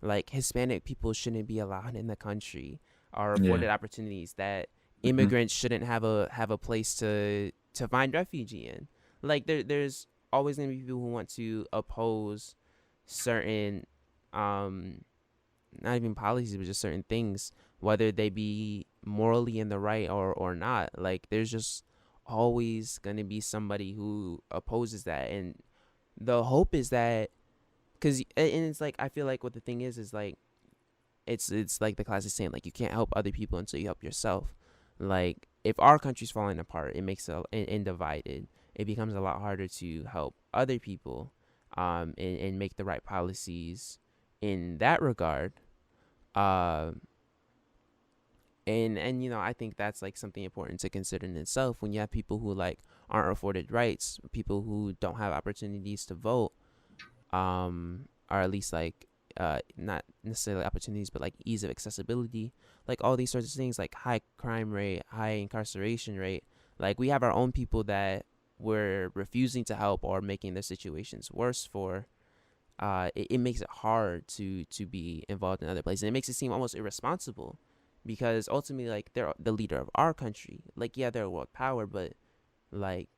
like Hispanic people shouldn't be allowed in the country or Yeah. afforded opportunities, that Hmm. immigrants shouldn't have a place to find refuge in. Like, there's always gonna be people who want to oppose certain um not even policies, but just certain things, whether they be morally in the right or not. Like there's just always gonna be somebody who opposes that, and the hope is that because and it's like I feel like what the thing is like it's like the classic saying like you can't help other people until you help yourself. Like if our country's falling apart, it makes and divided, it becomes a lot harder to help other people, and make the right policies in that regard. Um, and I think that's like something important to consider in itself when you have people who like aren't afforded rights, people who don't have opportunities to vote, or at least like not necessarily opportunities but like ease of accessibility, like all these sorts of things, like high crime rate, high incarceration rate. Like we have our own people that we're refusing to help or making their situations worse for. It makes it hard to be involved in other places, and it makes it seem almost irresponsible because ultimately like they're the leader of our country. Like yeah, they're a world power, but like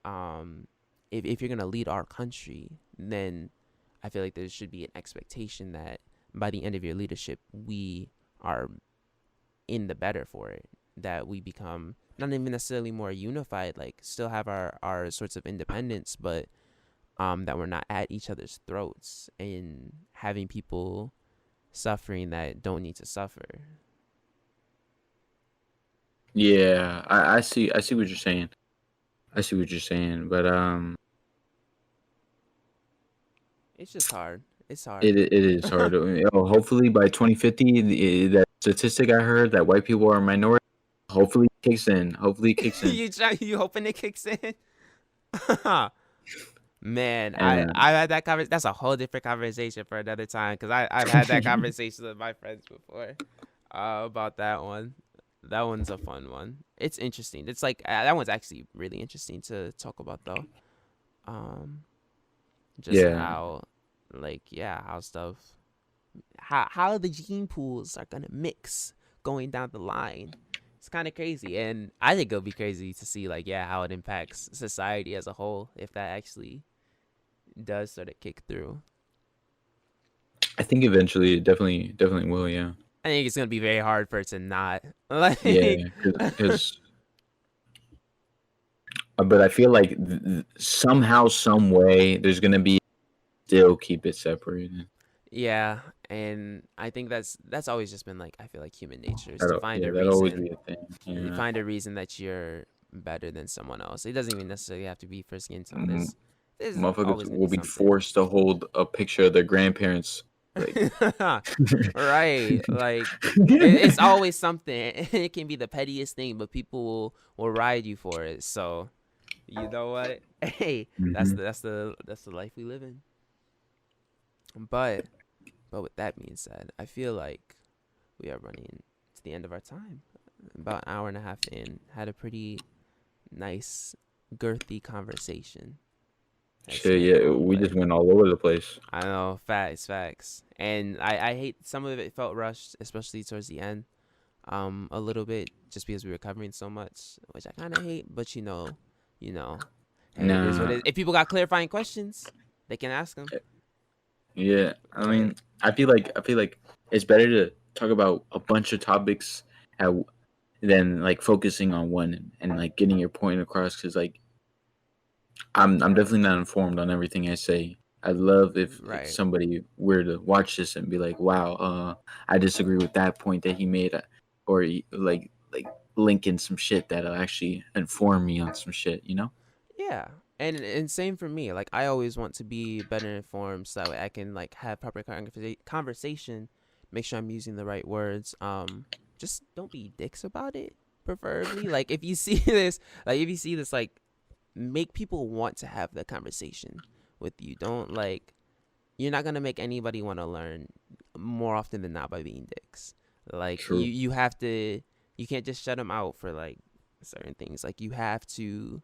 um if you're gonna lead our country, then I feel like there should be an expectation that by the end of your leadership, we are in the better for it. That we become not even necessarily more unified, like still have our sorts of independence, but that we're not at each other's throats and having people suffering that don't need to suffer. Yeah, I see what you're saying. I see what you're saying, but It's just hard. It's hard. it is hard. Hopefully by 2050, that statistic I heard that white people are a minority, hopefully it kicks in. Hopefully it kicks in. You hoping it kicks in? Man, And I had that conversation. That's a whole different conversation for another time because I've had that conversation with my friends before, about that one. That one's a fun one. It's interesting. It's like that one's actually really interesting to talk about though. Um, just yeah, how, like, yeah, how stuff, how the gene pools are gonna mix going down the line. It's kind of crazy, and I think it'll be crazy to see like yeah how it impacts society as a whole if that actually does sort of kick through. I think eventually it definitely will. Yeah, I think it's gonna be very hard for it to not yeah, like. because but I feel like somehow, some way, there's gonna be still keep it separated. Yeah, and I think that's always just been like I feel like human nature is to find Yeah, a that'll always reason. be a thing. You Yeah, find a reason that you're better than someone else. It doesn't even necessarily have to be for skin tone. mm, There's motherfuckers always gonna will be be something. forced to hold a picture of their grandparents. Like, Right, like it's always something. It can be the pettiest thing, but people will ride you for it. So you know what? Hey, that's hmm the life we live in. But with that being said, I feel like we are running to the end of our time. About an hour and a half in, had a pretty nice, girthy conversation. shit, Expanded yeah, on, we but just went all over the place. I know facts, and I hate some of it felt rushed, especially towards the end, a little bit, just because we were covering so much, which I kind of hate. But you know, hey, it is what Nah, it is. If people got clarifying questions, they can ask them. yeah, I But mean, I feel like it's better to talk about a bunch of topics at, than like focusing on one and like getting your point across. Because like I'm definitely not informed on everything I say. I'd love if like right, somebody were to watch this and be like, "Wow, I disagree with that point that he made," or like linking some shit that'll actually inform me on some shit. You know? yeah, and same for me. Like I always want to be better informed so that way I can like have proper conversation, make sure I'm using the right words. Just don't be dicks about it. Preferably, like if you see this, like make people want to have the conversation with you. Don't like you're not gonna make anybody want to learn more often than not by being dicks. Like True. you have to, you can't just shut them out for like certain things. Like you have to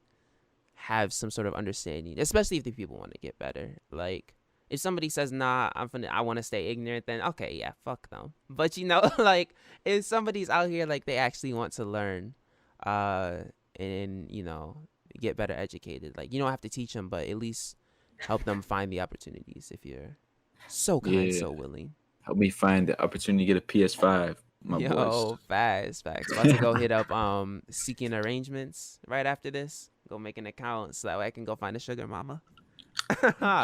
have some sort of understanding, especially if the people want to get better. Like if somebody says, "Nah, I want to stay ignorant," then okay, yeah, fuck them. But like if somebody's out here like they actually want to learn, uh, and get better educated, like you don't have to teach them, but at least help them find the opportunities if you're so kind, Yeah. so willing. Help me find the opportunity to get a PS5, my boys. Yo, facts. About to go hit up seeking arrangements right after this. Go make an account so that way I can go find a sugar mama.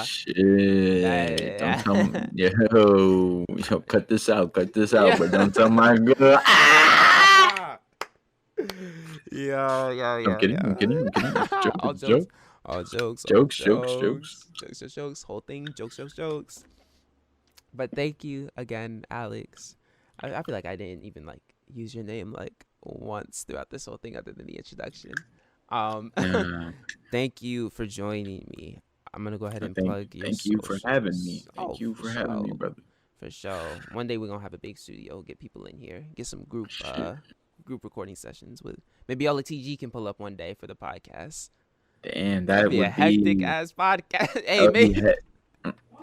Shit. Don't tell me. That Yo, cut this out. Cut this out. yeah. But don't tell my girl. Ah! I'm kidding. I'm kidding. I'm kidding. It's a joke. All It's a jokes, joke. all jokes, all Jokes, jokes, jokes. jokes. Whole thing, jokes. But thank you again, Alex. I feel like I didn't even like use your name like once throughout this whole thing other than the introduction. Um, Yeah. thank you for joining me. I'm gonna go ahead and plug your Thank you for having me. socials. Oh, Thank you for for having me, sure, brother. for sure. One day we're gonna have a big studio, get people in here, get some Shit. group recording sessions with maybe all the TG can pull up one day for the podcast. Damn, That'd that be a would hectic be. ass podcast. That Hey, would be. maybe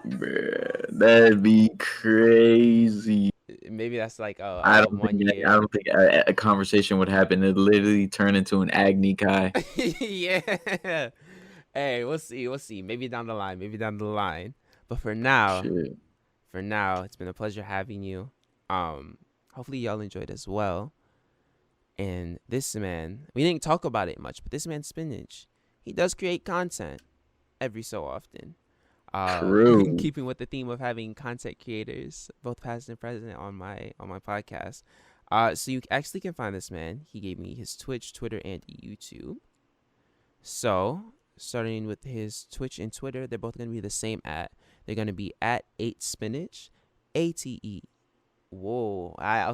Bruh, that'd be crazy. maybe that's like I a don't think. 1 year. I don't think a conversation would happen. It literally turn into an Agni Kai. Yeah. Hey, we'll see. We'll see. Maybe down the line. Maybe down the line. But for now, Shit. it's been a pleasure having you. Hopefully y'all enjoyed as well. And this man, we didn't talk about it much, but this man Spinach, he does create content every so often. True. Keeping with the theme of having content creators, both past and present, on my podcast. So you actually can find this man. He gave me his Twitch, Twitter, and YouTube. So starting with his Twitch and Twitter, they're both gonna be the same at. They're gonna be at 8spinach, ATE. Whoa, I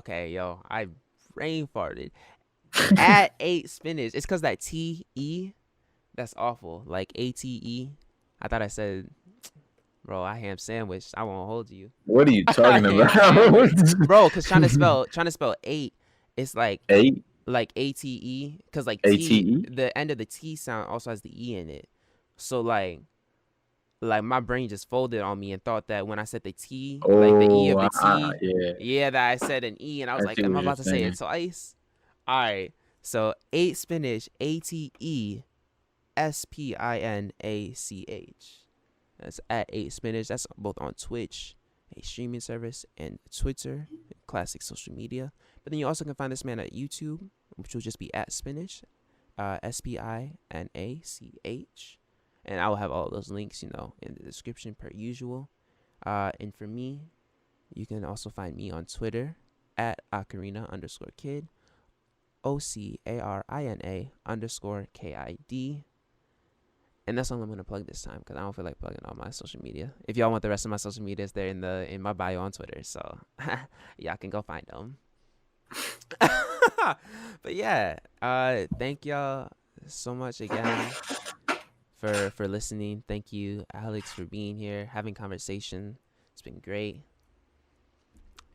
brain farted. At 8spinach. It's cause that TE, that's awful. Like ATE. I thought I said, bro, I ham sandwich. I won't hold you. What are you talking Ham about? sandwich. Bro, cause trying to spell eight, it's like ATE. ATE, cause like T, ATE. the end of the T sound also has the E in it. So like my brain just folded on me and thought that when I said the T, like the E of the T, Yeah. yeah, that I said an E, and I was I like, see am I what you're about to say it saying. twice? All right, so 8spinach, ATE, SPINACH. That's at 8spinach. That's both on Twitch, a streaming service, and Twitter, classic social media. But then you also can find this man at YouTube, which will just be at Spinach, SPINACH. And I will have all those links, in the description per usual. And for me, you can also find me on Twitter at Ocarina_kid, OCARINA_KID. And that's all I'm gonna plug this time because I don't feel like plugging all my social media. If y'all want the rest of my social medias, they're in my bio on Twitter, so y'all can go find them. But yeah, thank y'all so much again for listening. Thank you, Alex, for being here, having conversation. It's been great.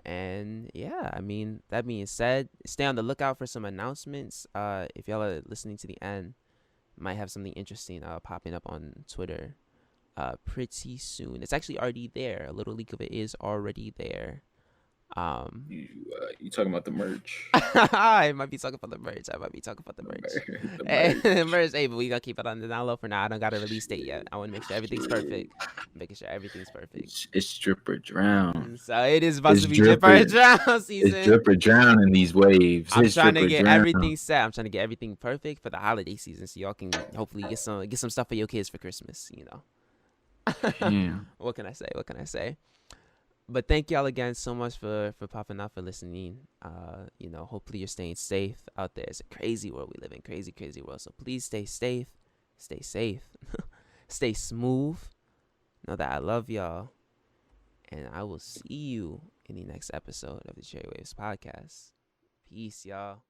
And yeah, I mean, that being said, stay on the lookout for some announcements. If y'all are listening to the end, might have something interesting popping up on Twitter pretty soon. It's actually already there. A little leak of it is already there. You talking about the merch? I might be talking about the merch. The Merch. Hey, but we gotta keep it on the down low for now. I don't got a release date yet. I want to make sure everything's perfect. Making sure everything's perfect. It's drip or drown. So it is about It's to be drip or drown season. It's drip or drown in these waves. I'm It's trying drip to or get drown. everything set. I'm trying to get everything perfect for the holiday season, so y'all can hopefully get some stuff for your kids for Christmas. Yeah. What can I say? But thank y'all again so much for popping out, for listening. Hopefully you're staying safe out there. It's a crazy world we live in. Crazy world. So please stay safe. Stay safe. Stay smooth. Know that I love y'all. And I will see you in the next episode of the Cherry Waves podcast. Peace, y'all.